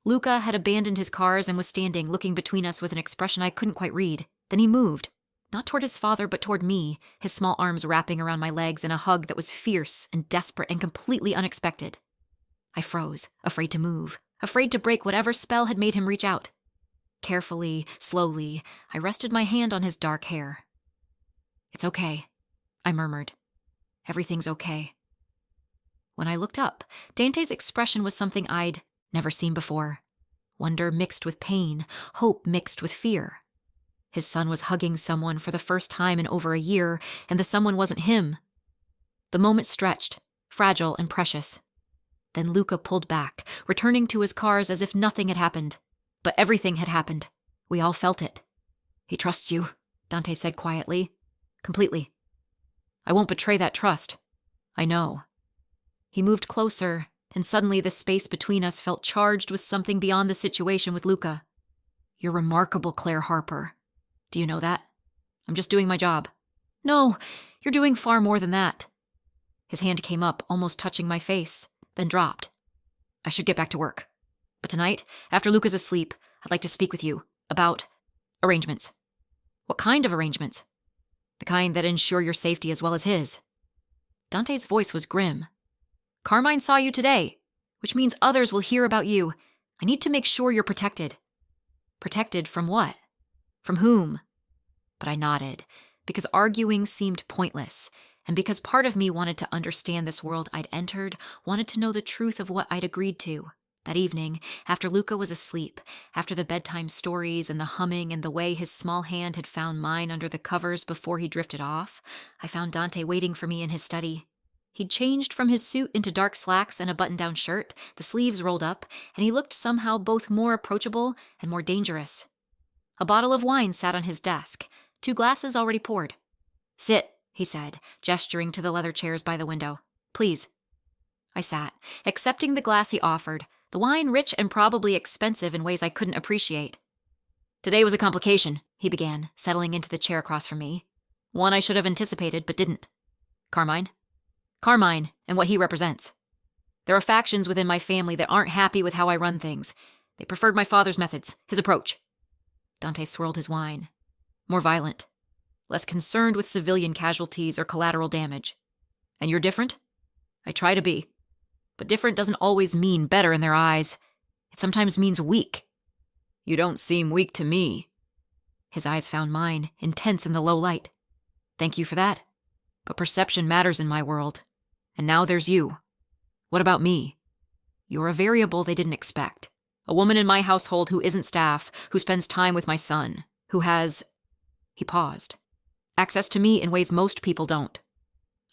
Luca had abandoned his cars and was standing, looking between us with an expression I couldn't quite read. Then he moved. Not toward his father, but toward me, his small arms wrapping around my legs in a hug that was fierce and desperate and completely unexpected. I froze, afraid to move, afraid to break whatever spell had made him reach out. Carefully, slowly, I rested my hand on his dark hair. It's okay, I murmured. Everything's okay. When I looked up, Dante's expression was something I'd never seen before. Wonder mixed with pain, hope mixed with fear. His son was hugging someone for the first time in over a year, and the someone wasn't him. The moment stretched, fragile and precious. Then Luca pulled back, returning to his cars as if nothing had happened. But everything had happened. We all felt it. He trusts you, Dante said quietly. Completely. I won't betray that trust. I know. He moved closer, and suddenly the space between us felt charged with something beyond the situation with Luca. You're remarkable, Claire Harper. Do you know that? I'm just doing my job. No, you're doing far more than that. His hand came up, almost touching my face, then dropped. I should get back to work. But tonight, after Luca's asleep, I'd like to speak with you about arrangements. What kind of arrangements? The kind that ensure your safety as well as his. Dante's voice was grim. Carmine saw you today, which means others will hear about you. I need to make sure you're protected. Protected from what? From whom? But I nodded, because arguing seemed pointless, and because part of me wanted to understand this world I'd entered, wanted to know the truth of what I'd agreed to. That evening, after Luca was asleep, after the bedtime stories and the humming and the way his small hand had found mine under the covers before he drifted off, I found Dante waiting for me in his study. He'd changed from his suit into dark slacks and a button-down shirt, the sleeves rolled up, and he looked somehow both more approachable and more dangerous. A bottle of wine sat on his desk, 2 glasses already poured. Sit, he said, gesturing to the leather chairs by the window. Please. I sat, accepting the glass he offered, the wine rich and probably expensive in ways I couldn't appreciate. Today was a complication, he began, settling into the chair across from me. One I should have anticipated, but didn't. Carmine? Carmine, and what he represents. There are factions within my family that aren't happy with how I run things. They preferred my father's methods, his approach. Dante swirled his wine. More violent. Less concerned with civilian casualties or collateral damage. And you're different? I try to be. But different doesn't always mean better in their eyes. It sometimes means weak. You don't seem weak to me. His eyes found mine, intense in the low light. Thank you for that. But perception matters in my world. And now there's you. What about me? You're a variable they didn't expect. A woman in my household who isn't staff, who spends time with my son, who has... He paused. Access to me in ways most people don't.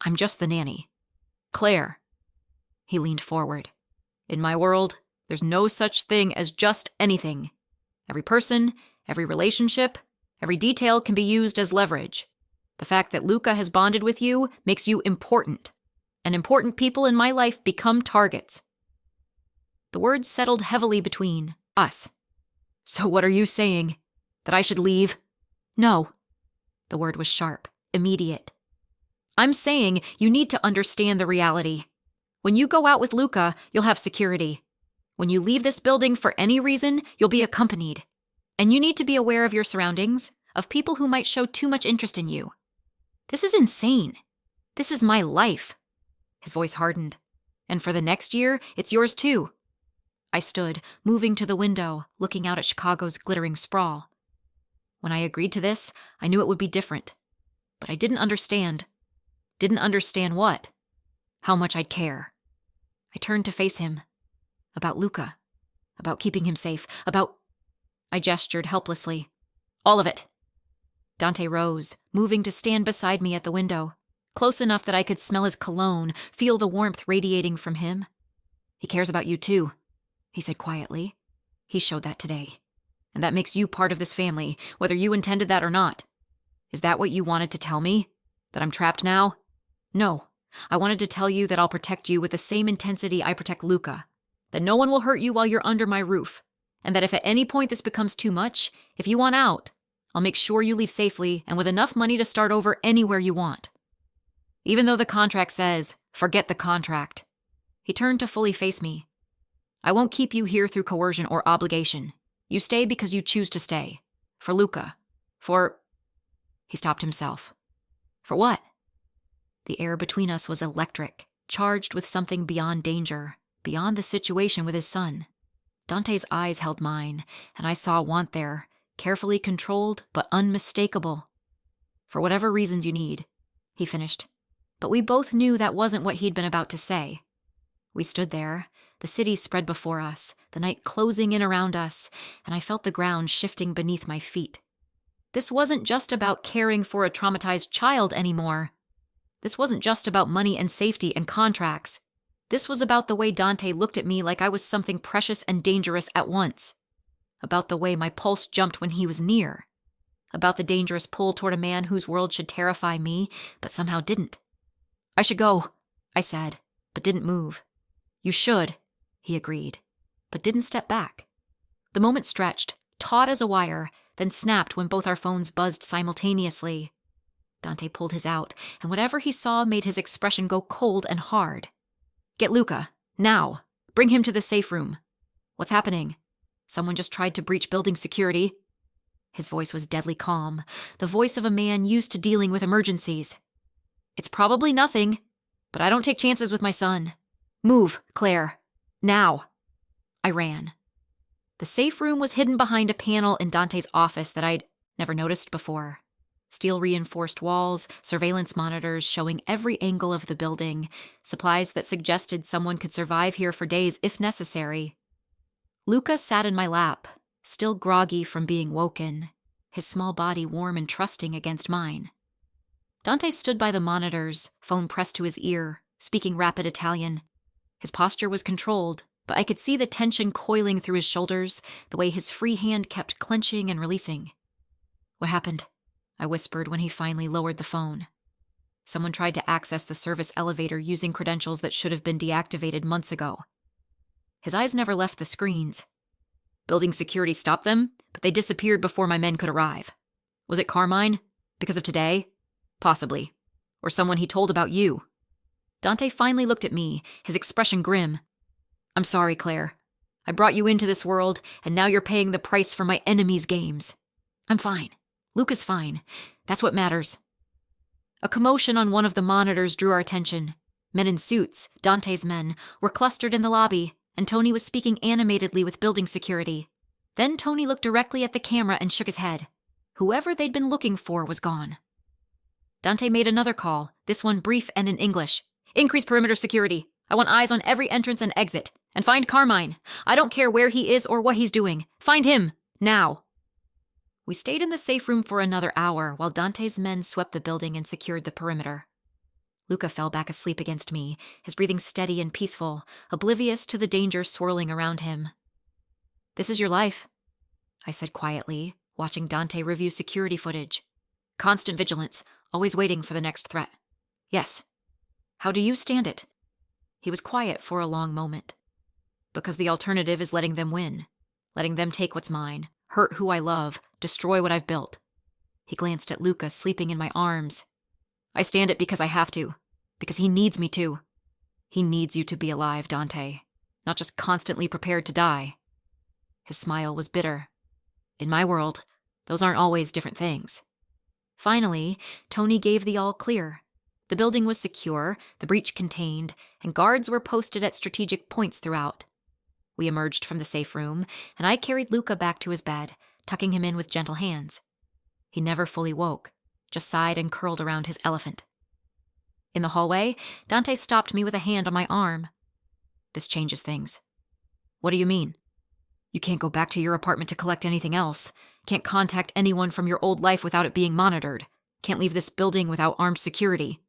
I'm just the nanny. Claire. He leaned forward. In my world, there's no such thing as just anything. Every person, every relationship, every detail can be used as leverage. The fact that Luca has bonded with you makes you important. And important people in my life become targets. The words settled heavily between us. So what are you saying? That I should leave? No. The word was sharp, immediate. I'm saying you need to understand the reality. When you go out with Luca, you'll have security. When you leave this building for any reason, you'll be accompanied. And you need to be aware of your surroundings, of people who might show too much interest in you. This is insane. This is my life. His voice hardened. And for the next year, it's yours too. I stood, moving to the window, looking out at Chicago's glittering sprawl. When I agreed to this, I knew it would be different. But I didn't understand. Didn't understand what? How much I'd care. I turned to face him. About Luca. About keeping him safe. About... I gestured helplessly. All of it. Dante rose, moving to stand beside me at the window, close enough that I could smell his cologne, feel the warmth radiating from him. He cares about you too, he said quietly. He showed that today. And that makes you part of this family, whether you intended that or not. Is that what you wanted to tell me? That I'm trapped now? No. I wanted to tell you that I'll protect you with the same intensity I protect Luca. That no one will hurt you while you're under my roof. and that if at any point this becomes too much, if you want out, I'll make sure you leave safely and with enough money to start over anywhere you want. Even though the contract says, forget the contract. He turned to fully face me. I won't keep you here through coercion or obligation. You stay because you choose to stay. For Luca. For... He stopped himself. For what? The air between us was electric, charged with something beyond danger, beyond the situation with his son. Dante's eyes held mine, and I saw want there, carefully controlled but unmistakable. For whatever reasons you need, he finished. But we both knew that wasn't what he'd been about to say. We stood there, the city spread before us, the night closing in around us, and I felt the ground shifting beneath my feet. This wasn't just about caring for a traumatized child anymore. This wasn't just about money and safety and contracts. This was about the way Dante looked at me like I was something precious and dangerous at once. About the way my pulse jumped when he was near. About the dangerous pull toward a man whose world should terrify me, but somehow didn't. I should go, I said, but didn't move. You should, he agreed, but didn't step back. The moment stretched, taut as a wire, then snapped when both our phones buzzed simultaneously. Dante pulled his out, and whatever he saw made his expression go cold and hard. Get Luca, now. Bring him to the safe room. What's happening? Someone just tried to breach building security. His voice was deadly calm, the voice of a man used to dealing with emergencies. It's probably nothing, but I don't take chances with my son. Move, Claire. Now. I ran. The safe room was hidden behind a panel in Dante's office that I'd never noticed before. Steel-reinforced walls, surveillance monitors showing every angle of the building, supplies that suggested someone could survive here for days if necessary. Luca sat in my lap, still groggy from being woken, his small body warm and trusting against mine. Dante stood by the monitors, phone pressed to his ear, speaking rapid Italian. His posture was controlled, but I could see the tension coiling through his shoulders, the way his free hand kept clenching and releasing. What happened? I whispered when he finally lowered the phone. Someone tried to access the service elevator using credentials that should have been deactivated months ago. His eyes never left the screens. Building security stopped them, but they disappeared before my men could arrive. Was it Carmine? Because of today? Possibly. Or someone he told about you. Dante finally looked at me, his expression grim. I'm sorry, Claire. I brought you into this world, and now you're paying the price for my enemy's games. I'm fine. Luca's fine. That's what matters. A commotion on one of the monitors drew our attention. Men in suits, Dante's men, were clustered in the lobby, and Tony was speaking animatedly with building security. Then Tony looked directly at the camera and shook his head. Whoever they'd been looking for was gone. Dante made another call, this one brief and in English. Increase perimeter security. I want eyes on every entrance and exit. And find Carmine. I don't care where he is or what he's doing. Find him. Now. We stayed in the safe room for another hour while Dante's men swept the building and secured the perimeter. Luca fell back asleep against me, his breathing steady and peaceful, oblivious to the danger swirling around him. This is your life, I said quietly, watching Dante review security footage. Constant vigilance, always waiting for the next threat. Yes. How do you stand it? He was quiet for a long moment. Because the alternative is letting them win, letting them take what's mine, hurt who I love, destroy what I've built. He glanced at Luca sleeping in my arms. I stand it because I have to, because he needs me to. He needs you to be alive, Dante, not just constantly prepared to die. His smile was bitter. In my world, those aren't always different things. Finally, Tony gave the all clear. The building was secure, the breach contained, and guards were posted at strategic points throughout. We emerged from the safe room, and I carried Luca back to his bed, tucking him in with gentle hands. He never fully woke, just sighed and curled around his elephant. In the hallway, Dante stopped me with a hand on my arm. This changes things. What do you mean? You can't go back to your apartment to collect anything else. Can't contact anyone from your old life without it being monitored. Can't leave this building without armed security.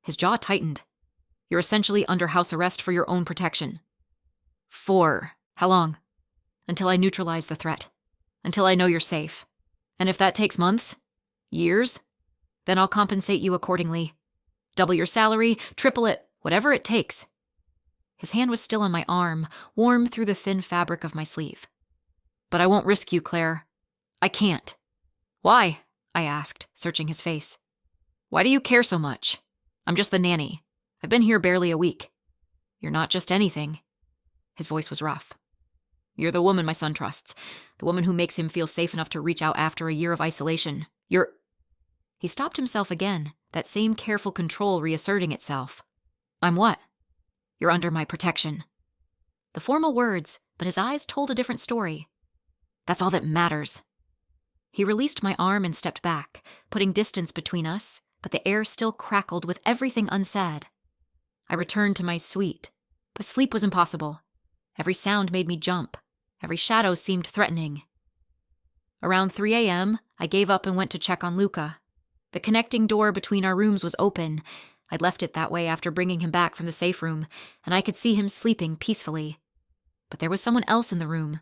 His jaw tightened. You're essentially under house arrest for your own protection. For how long? Until I neutralize the threat. Until I know you're safe. And if that takes months, years, then I'll compensate you accordingly. Double your salary, triple it, whatever it takes. His hand was still on my arm, warm through the thin fabric of my sleeve. But I won't risk you, Claire. I can't. Why? I asked, searching his face. Why do you care so much? I'm just the nanny. I've been here barely a week. You're not just anything. His voice was rough. You're the woman my son trusts, the woman who makes him feel safe enough to reach out after a year of isolation. He stopped himself again, that same careful control reasserting itself. I'm what? You're under my protection. The formal words, but his eyes told a different story. That's all that matters. He released my arm and stepped back, putting distance between us, but the air still crackled with everything unsaid. I returned to my suite, but sleep was impossible. Every sound made me jump. Every shadow seemed threatening. Around 3 a.m., I gave up and went to check on Luca. The connecting door between our rooms was open. I'd left it that way after bringing him back from the safe room, and I could see him sleeping peacefully. But there was someone else in the room.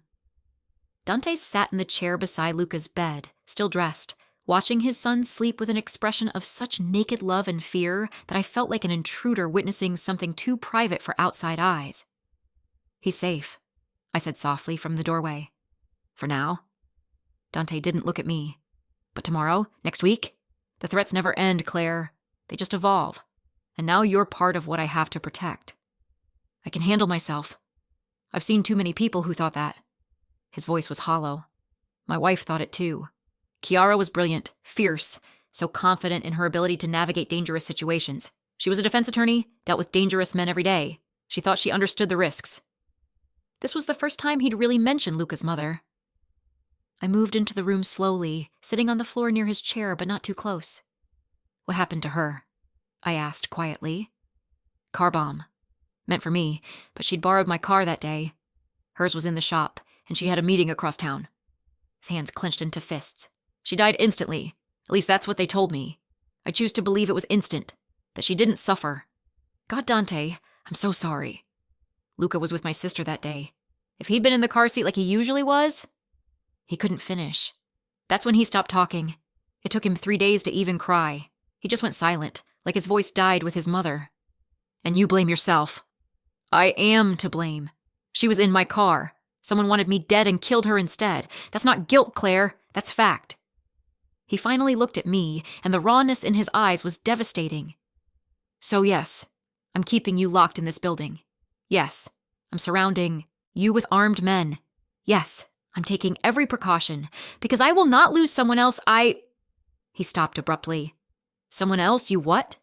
Dante sat in the chair beside Luca's bed, still dressed, watching his son sleep with an expression of such naked love and fear that I felt like an intruder witnessing something too private for outside eyes. He's safe, I said softly from the doorway. For now. Dante didn't look at me. But tomorrow, next week, the threats never end, Claire. They just evolve. And now you're part of what I have to protect. I can handle myself. I've seen too many people who thought that. His voice was hollow. My wife thought it too. Kiara was brilliant, fierce, so confident in her ability to navigate dangerous situations. She was a defense attorney, dealt with dangerous men every day. She thought she understood the risks. This was the first time he'd really mentioned Luca's mother. I moved into the room slowly, sitting on the floor near his chair but not too close. What happened to her? I asked quietly. Car bomb. Meant for me, but she'd borrowed my car that day. Hers was in the shop, and she had a meeting across town. His hands clenched into fists. She died instantly. At least that's what they told me. I choose to believe it was instant, that she didn't suffer. God, Dante, I'm so sorry. Luca was with my sister that day. If he'd been in the car seat like he usually was... He couldn't finish. That's when he stopped talking. It took him 3 days to even cry. He just went silent, like his voice died with his mother. And you blame yourself. I am to blame. She was in my car. Someone wanted me dead and killed her instead. That's not guilt, Claire. That's fact. He finally looked at me, and the rawness in his eyes was devastating. So yes, I'm keeping you locked in this building. Yes, I'm surrounding you with armed men. Yes, I'm taking every precaution, because I will not lose someone else He stopped abruptly. Someone else, you what?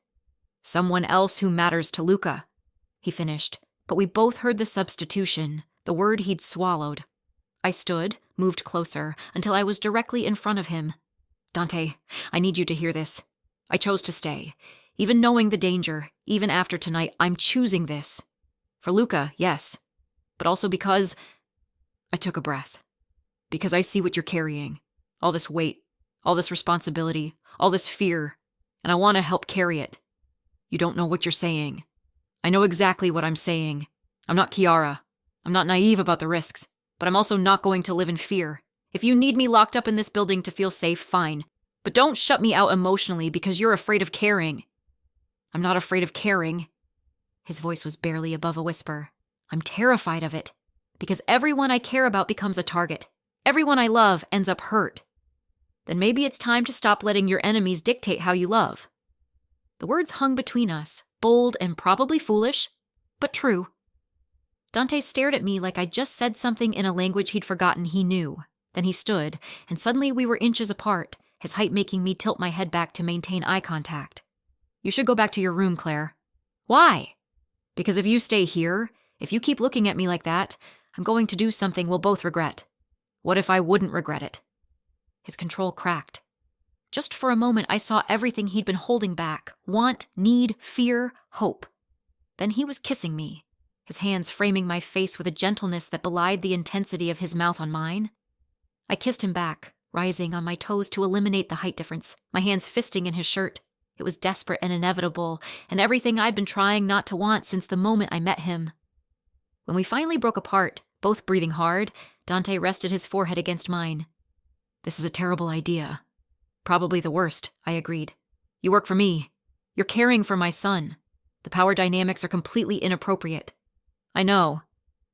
Someone else who matters to Luca, he finished, but we both heard the substitution, the word he'd swallowed. I stood, moved closer, until I was directly in front of him. Dante, I need you to hear this. I chose to stay. Even knowing the danger, even after tonight, I'm choosing this. For Luca, yes. But also because... I took a breath. Because I see what you're carrying. All this weight, all this responsibility, all this fear. And I want to help carry it. You don't know what you're saying. I know exactly what I'm saying. I'm not Kiara. I'm not naive about the risks. But I'm also not going to live in fear. If you need me locked up in this building to feel safe, fine. But don't shut me out emotionally because you're afraid of caring. I'm not afraid of caring. His voice was barely above a whisper. I'm terrified of it. Because everyone I care about becomes a target. Everyone I love ends up hurt. Then maybe it's time to stop letting your enemies dictate how you love. The words hung between us, bold and probably foolish, but true. Dante stared at me like I just said something in a language he'd forgotten he knew. Then he stood, and suddenly we were inches apart, his height making me tilt my head back to maintain eye contact. You should go back to your room, Claire. Why? Because if you stay here, if you keep looking at me like that, I'm going to do something we'll both regret. What if I wouldn't regret it? His control cracked. Just for a moment, I saw everything he'd been holding back. Want, need, fear, hope. Then he was kissing me, his hands framing my face with a gentleness that belied the intensity of his mouth on mine. I kissed him back, rising on my toes to eliminate the height difference, my hands fisting in his shirt. It was desperate and inevitable, and everything I'd been trying not to want since the moment I met him. When we finally broke apart, both breathing hard, Dante rested his forehead against mine. This is a terrible idea. Probably the worst, I agreed. You work for me. You're caring for my son. The power dynamics are completely inappropriate. I know.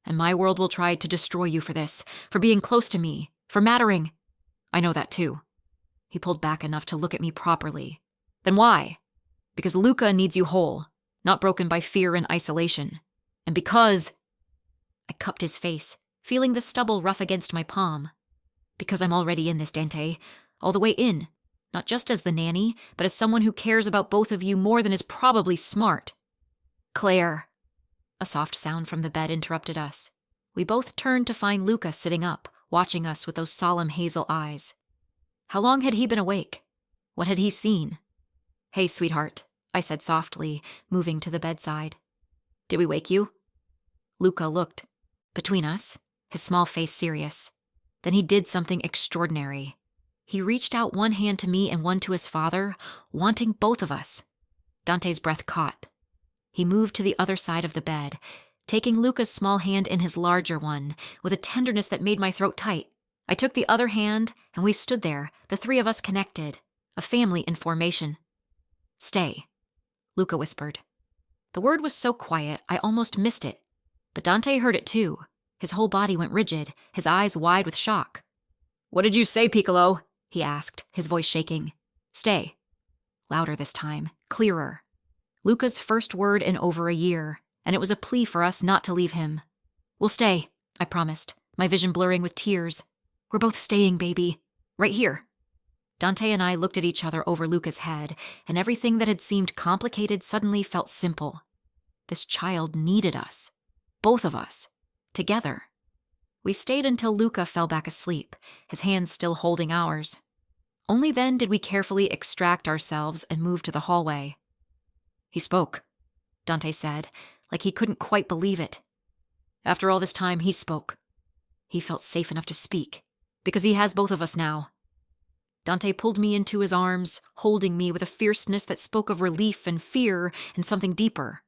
And my world will try to destroy you for this, for being close to me, for mattering. I know that too. He pulled back enough to look at me properly. Then why? Because Luca needs you whole, not broken by fear and isolation. And because... I cupped his face, feeling the stubble rough against my palm. Because I'm already in this, Dante. All the way in. Not just as the nanny, but as someone who cares about both of you more than is probably smart. Claire. A soft sound from the bed interrupted us. We both turned to find Luca sitting up, watching us with those solemn hazel eyes. How long had he been awake? What had he seen? Hey, sweetheart, I said softly, moving to the bedside. Did we wake you? Luca looked. Between us, his small face serious. Then he did something extraordinary. He reached out one hand to me and one to his father, wanting both of us. Dante's breath caught. He moved to the other side of the bed, taking Luca's small hand in his larger one, with a tenderness that made my throat tight. I took the other hand, and we stood there, the three of us connected, a family in formation. Stay, Luca whispered. The word was so quiet, I almost missed it. But Dante heard it too. His whole body went rigid, his eyes wide with shock. What did you say, Piccolo? He asked, his voice shaking. Stay. Louder this time, clearer. Luca's first word in over a year, and it was a plea for us not to leave him. We'll stay, I promised, my vision blurring with tears. We're both staying, baby. Right here. Dante and I looked at each other over Luca's head, and everything that had seemed complicated suddenly felt simple. This child needed us. Both of us. Together. We stayed until Luca fell back asleep, his hands still holding ours. Only then did we carefully extract ourselves and move to the hallway. He spoke, Dante said, like he couldn't quite believe it. After all this time, he spoke. He felt safe enough to speak, because he has both of us now. Dante pulled me into his arms, holding me with a fierceness that spoke of relief and fear and something deeper.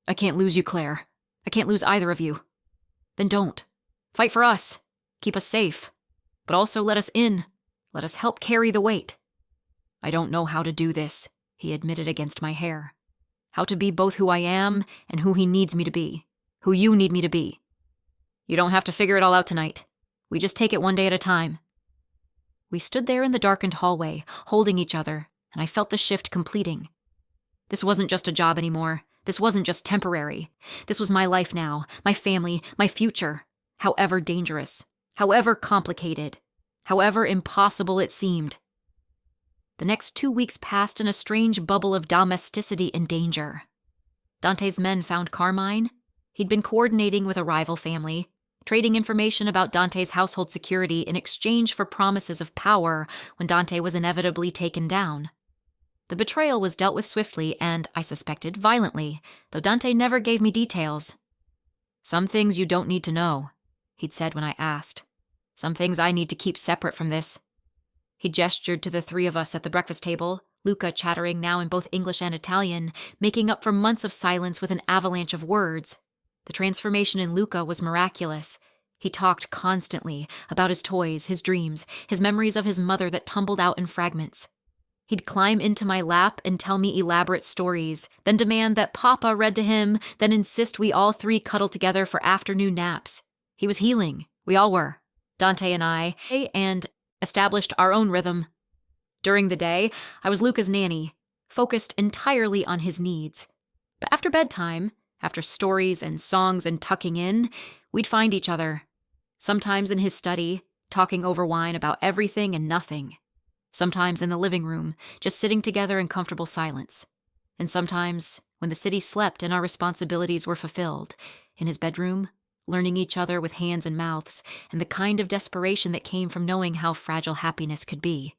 I can't lose you, Claire. I can't lose either of you. Then don't. Fight for us. Keep us safe. But also let us in. Let us help carry the weight. I don't know how to do this, he admitted against my hair. How to be both who I am and who he needs me to be. Who you need me to be. You don't have to figure it all out tonight. We just take it one day at a time. We stood there in the darkened hallway, holding each other, and I felt the shift completing. This wasn't just a job anymore. This wasn't just temporary. This was my life now, my family, my future. However dangerous, however complicated, however impossible it seemed. The next 2 weeks passed in a strange bubble of domesticity and danger. Dante's men found Carmine. He'd been coordinating with a rival family, trading information about Dante's household security in exchange for promises of power when Dante was inevitably taken down. The betrayal was dealt with swiftly and, I suspected, violently, though Dante never gave me details. Some things you don't need to know, he'd said when I asked. Some things I need to keep separate from this. He gestured to the three of us at the breakfast table, Luca chattering now in both English and Italian, making up for months of silence with an avalanche of words. The transformation in Luca was miraculous. He talked constantly about his toys, his dreams, his memories of his mother that tumbled out in fragments. He'd climb into my lap and tell me elaborate stories, then demand that Papa read to him, then insist we all three cuddle together for afternoon naps. He was healing. We all were. Dante and I, and established our own rhythm. During the day, I was Luca's nanny, focused entirely on his needs. But after bedtime, after stories and songs and tucking in, we'd find each other. Sometimes in his study, talking over wine about everything and nothing. Sometimes in the living room, just sitting together in comfortable silence. And sometimes, when the city slept and our responsibilities were fulfilled, in his bedroom, learning each other with hands and mouths, and the kind of desperation that came from knowing how fragile happiness could be.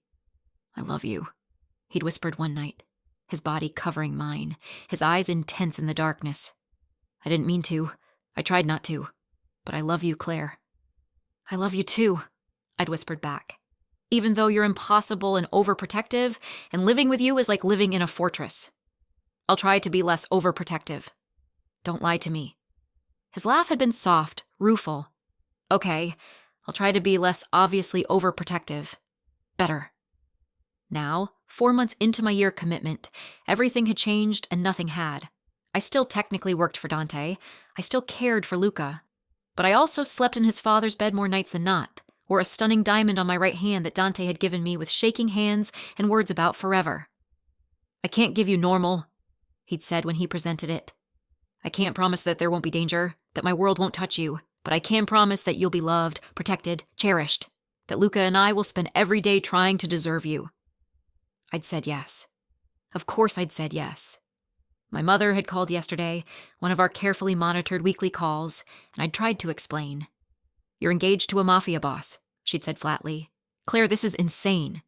I love you, he'd whispered one night, his body covering mine, his eyes intense in the darkness. I didn't mean to. I tried not to. But I love you, Claire. I love you too, I'd whispered back. Even though you're impossible and overprotective, and living with you is like living in a fortress. I'll try to be less overprotective. Don't lie to me. His laugh had been soft, rueful. Okay, I'll try to be less obviously overprotective. Better. Now, 4 months into my year commitment, everything had changed and nothing had. I still technically worked for Dante. I still cared for Luca. But I also slept in his father's bed more nights than not, wore a stunning diamond on my right hand that Dante had given me with shaking hands and words about forever. I can't give you normal, he'd said when he presented it. I can't promise that there won't be danger, that my world won't touch you, but I can promise that you'll be loved, protected, cherished, that Luca and I will spend every day trying to deserve you. I'd said yes. Of course I'd said yes. My mother had called yesterday, one of our carefully monitored weekly calls, and I'd tried to explain. You're engaged to a Mafia boss, she'd said flatly. Claire, this is insane.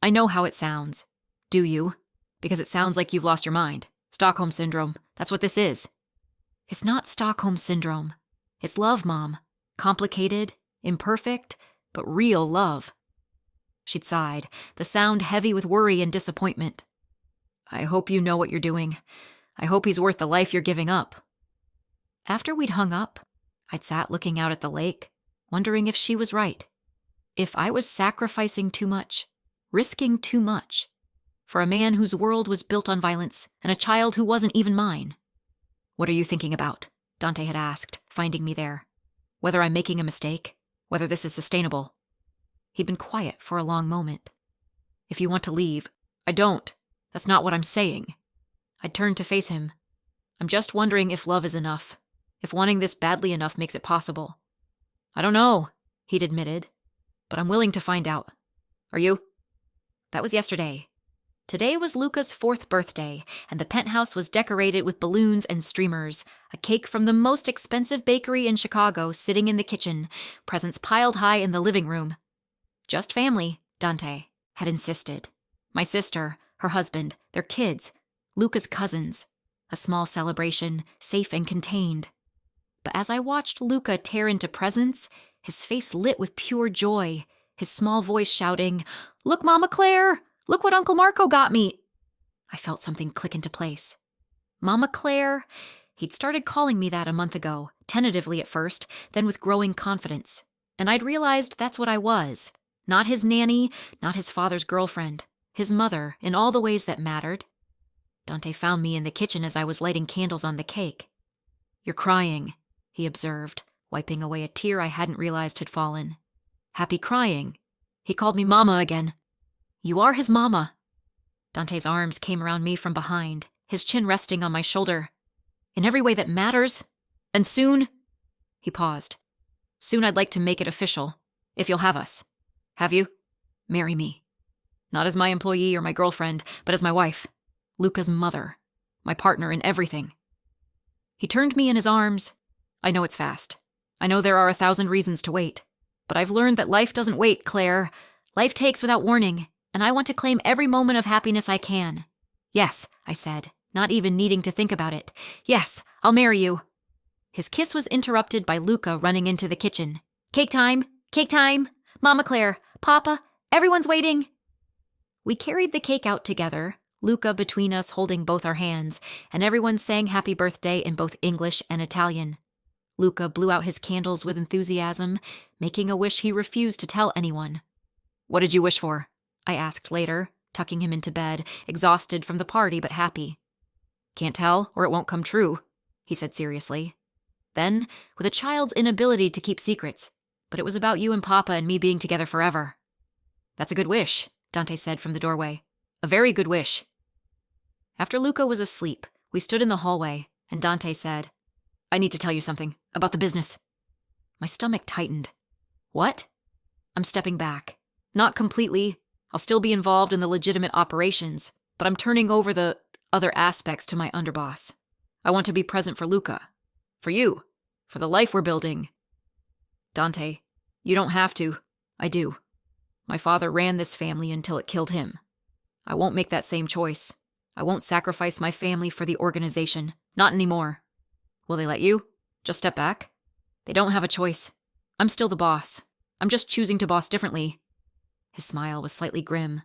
I know how it sounds. Do you? Because it sounds like you've lost your mind. Stockholm Syndrome. That's what this is. It's not Stockholm Syndrome. It's love, Mom. Complicated, imperfect, but real love. She'd sighed, the sound heavy with worry and disappointment. I hope you know what you're doing. I hope he's worth the life you're giving up. After we'd hung up, I'd sat looking out at the lake, wondering if she was right. If I was sacrificing too much, risking too much, for a man whose world was built on violence and a child who wasn't even mine. What are you thinking about? Dante had asked, finding me there. Whether I'm making a mistake, whether this is sustainable. He'd been quiet for a long moment. If you want to leave, I don't. That's not what I'm saying. I turned to face him. I'm just wondering if love is enough, if wanting this badly enough makes it possible. I don't know, he'd admitted, but I'm willing to find out. Are you? That was yesterday. Today was Luca's 4th birthday, and the penthouse was decorated with balloons and streamers, a cake from the most expensive bakery in Chicago sitting in the kitchen, presents piled high in the living room. Just family, Dante had insisted. My sister, her husband, their kids, Luca's cousins. A small celebration, safe and contained. But as I watched Luca tear into presents, his face lit with pure joy, his small voice shouting, "Look, Mama Claire! Look what Uncle Marco got me!" I felt something click into place. Mama Claire? He'd started calling me that a month ago, tentatively at first, then with growing confidence. And I'd realized that's what I was. Not his nanny, not his father's girlfriend. His mother, in all the ways that mattered. Dante found me in the kitchen as I was lighting candles on the cake. You're crying, he observed, wiping away a tear I hadn't realized had fallen. Happy crying. He called me Mama again. You are his mama. Dante's arms came around me from behind, his chin resting on my shoulder. In every way that matters. And soon... He paused. Soon I'd like to make it official, if you'll have us. Have you? Marry me. Not as my employee or my girlfriend, but as my wife. Luca's mother. My partner in everything. He turned me in his arms. I know it's fast. I know there are 1,000 reasons to wait. But I've learned that life doesn't wait, Claire. Life takes without warning, and I want to claim every moment of happiness I can. Yes, I said, not even needing to think about it. Yes, I'll marry you. His kiss was interrupted by Luca running into the kitchen. Cake time! Cake time! Mama Claire! Papa! Everyone's waiting! We carried the cake out together, Luca between us holding both our hands, and everyone sang happy birthday in both English and Italian. Luca blew out his candles with enthusiasm, making a wish he refused to tell anyone. What did you wish for? I asked later, tucking him into bed, exhausted from the party but happy. Can't tell, or it won't come true, he said seriously. Then, with a child's inability to keep secrets, but it was about you and Papa and me being together forever. That's a good wish, Dante said from the doorway. A very good wish. After Luca was asleep, we stood in the hallway, and Dante said, I need to tell you something about the business. My stomach tightened. What? I'm stepping back. Not completely. I'll still be involved in the legitimate operations, but I'm turning over the other aspects to my underboss. I want to be present for Luca. For you. For the life we're building. Dante, you don't have to. I do. My father ran this family until it killed him. I won't make that same choice. I won't sacrifice my family for the organization. Not anymore. Will they let you? Just step back? They don't have a choice. I'm still the boss. I'm just choosing to boss differently. His smile was slightly grim.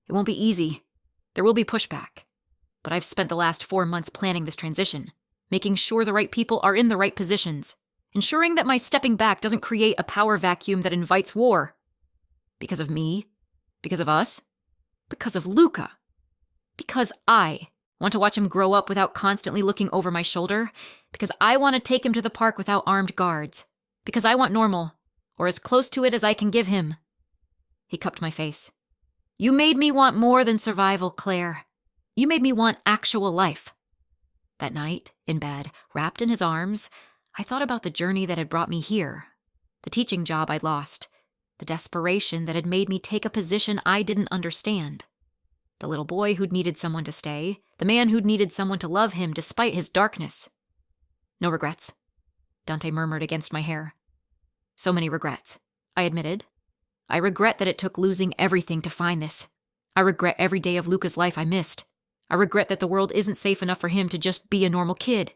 It won't be easy. There will be pushback. But I've spent the last 4 months planning this transition, making sure the right people are in the right positions, ensuring that my stepping back doesn't create a power vacuum that invites war. Because of me? Because of us? Because of Luca. Because I want to watch him grow up without constantly looking over my shoulder. Because I want to take him to the park without armed guards. Because I want normal, or as close to it as I can give him. He cupped my face. You made me want more than survival, Claire. You made me want actual life. That night, in bed, wrapped in his arms, I thought about the journey that had brought me here, the teaching job I'd lost, the desperation that had made me take a position I didn't understand, the little boy who'd needed someone to stay, the man who'd needed someone to love him despite his darkness. No regrets, Dante murmured against my hair. So many regrets, I admitted. I regret that it took losing everything to find this. I regret every day of Luca's life I missed. I regret that the world isn't safe enough for him to just be a normal kid.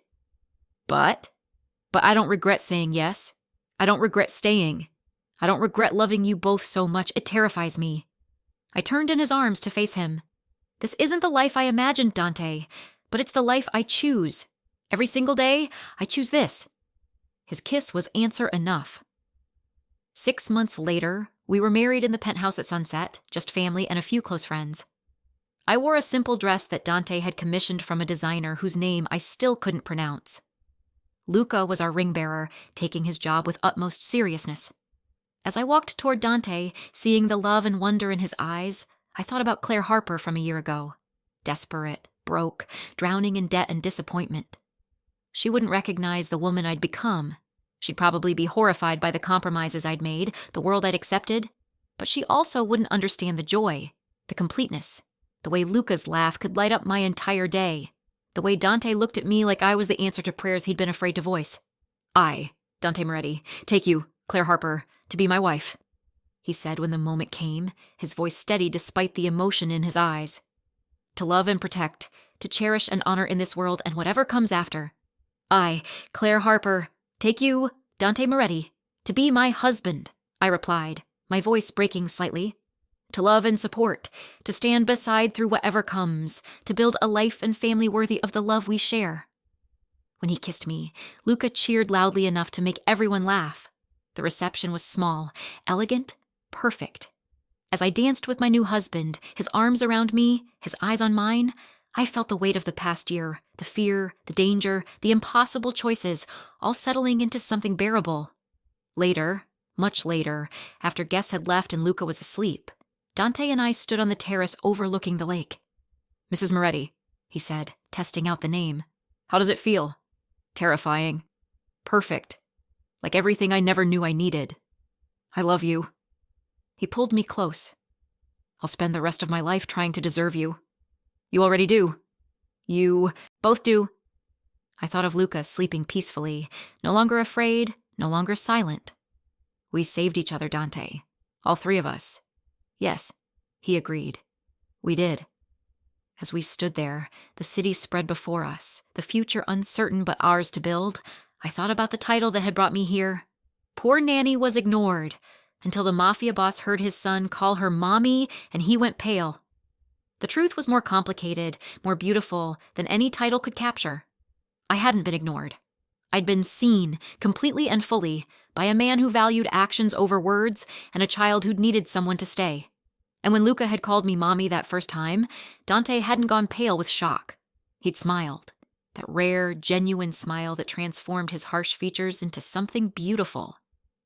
But I don't regret saying yes. I don't regret staying. I don't regret loving you both so much it terrifies me. I turned in his arms to face him. This isn't the life I imagined, Dante, but it's the life I choose. Every single day, I choose this. His kiss was answer enough. 6 months later, we were married in the penthouse at Sunset, just family and a few close friends. I wore a simple dress that Dante had commissioned from a designer whose name I still couldn't pronounce. Luca was our ring bearer, taking his job with utmost seriousness. As I walked toward Dante, seeing the love and wonder in his eyes, I thought about Claire Harper from a year ago. Desperate, broke, drowning in debt and disappointment. She wouldn't recognize the woman I'd become. She'd probably be horrified by the compromises I'd made, the world I'd accepted. But she also wouldn't understand the joy, the completeness, the way Luca's laugh could light up my entire day, the way Dante looked at me like I was the answer to prayers he'd been afraid to voice. I, Dante Moretti, take you, Claire Harper, to be my wife, he said when the moment came, his voice steady despite the emotion in his eyes. To love and protect, to cherish and honor in this world and whatever comes after. I, Claire Harper, take you, Dante Moretti, to be my husband, I replied, my voice breaking slightly. To love and support, to stand beside through whatever comes, to build a life and family worthy of the love we share. When he kissed me, Luca cheered loudly enough to make everyone laugh. The reception was small, elegant, perfect. As I danced with my new husband, his arms around me, his eyes on mine, I felt the weight of the past year, the fear, the danger, the impossible choices, all settling into something bearable. Later, much later, after guests had left and Luca was asleep, Dante and I stood on the terrace overlooking the lake. Mrs. Moretti, he said, testing out the name. How does it feel? Terrifying. Perfect. Like everything I never knew I needed. I love you. He pulled me close. I'll spend the rest of my life trying to deserve you. You already do. You both do. I thought of Luca sleeping peacefully, no longer afraid, no longer silent. We saved each other, Dante. All three of us. Yes, he agreed. We did. As we stood there, the city spread before us, the future uncertain but ours to build, I thought about the title that had brought me here. Poor Nanny was ignored, until the Mafia boss heard his son call her Mommy and he went pale. The truth was more complicated, more beautiful than any title could capture. I hadn't been ignored. I'd been seen, completely and fully, by a man who valued actions over words and a child who'd needed someone to stay. And when Luca had called me Mommy that first time, Dante hadn't gone pale with shock. He'd smiled, that rare, genuine smile that transformed his harsh features into something beautiful.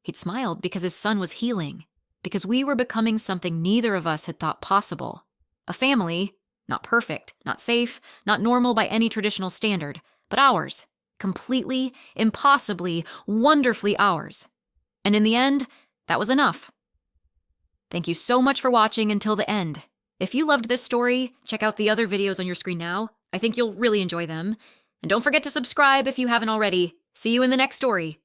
He'd smiled because his son was healing, because we were becoming something neither of us had thought possible. A family, not perfect, not safe, not normal by any traditional standard, but ours. Completely, impossibly, wonderfully ours. And in the end, that was enough. Thank you so much for watching until the end. If you loved this story, check out the other videos on your screen now. I think you'll really enjoy them. And don't forget to subscribe if you haven't already. See you in the next story.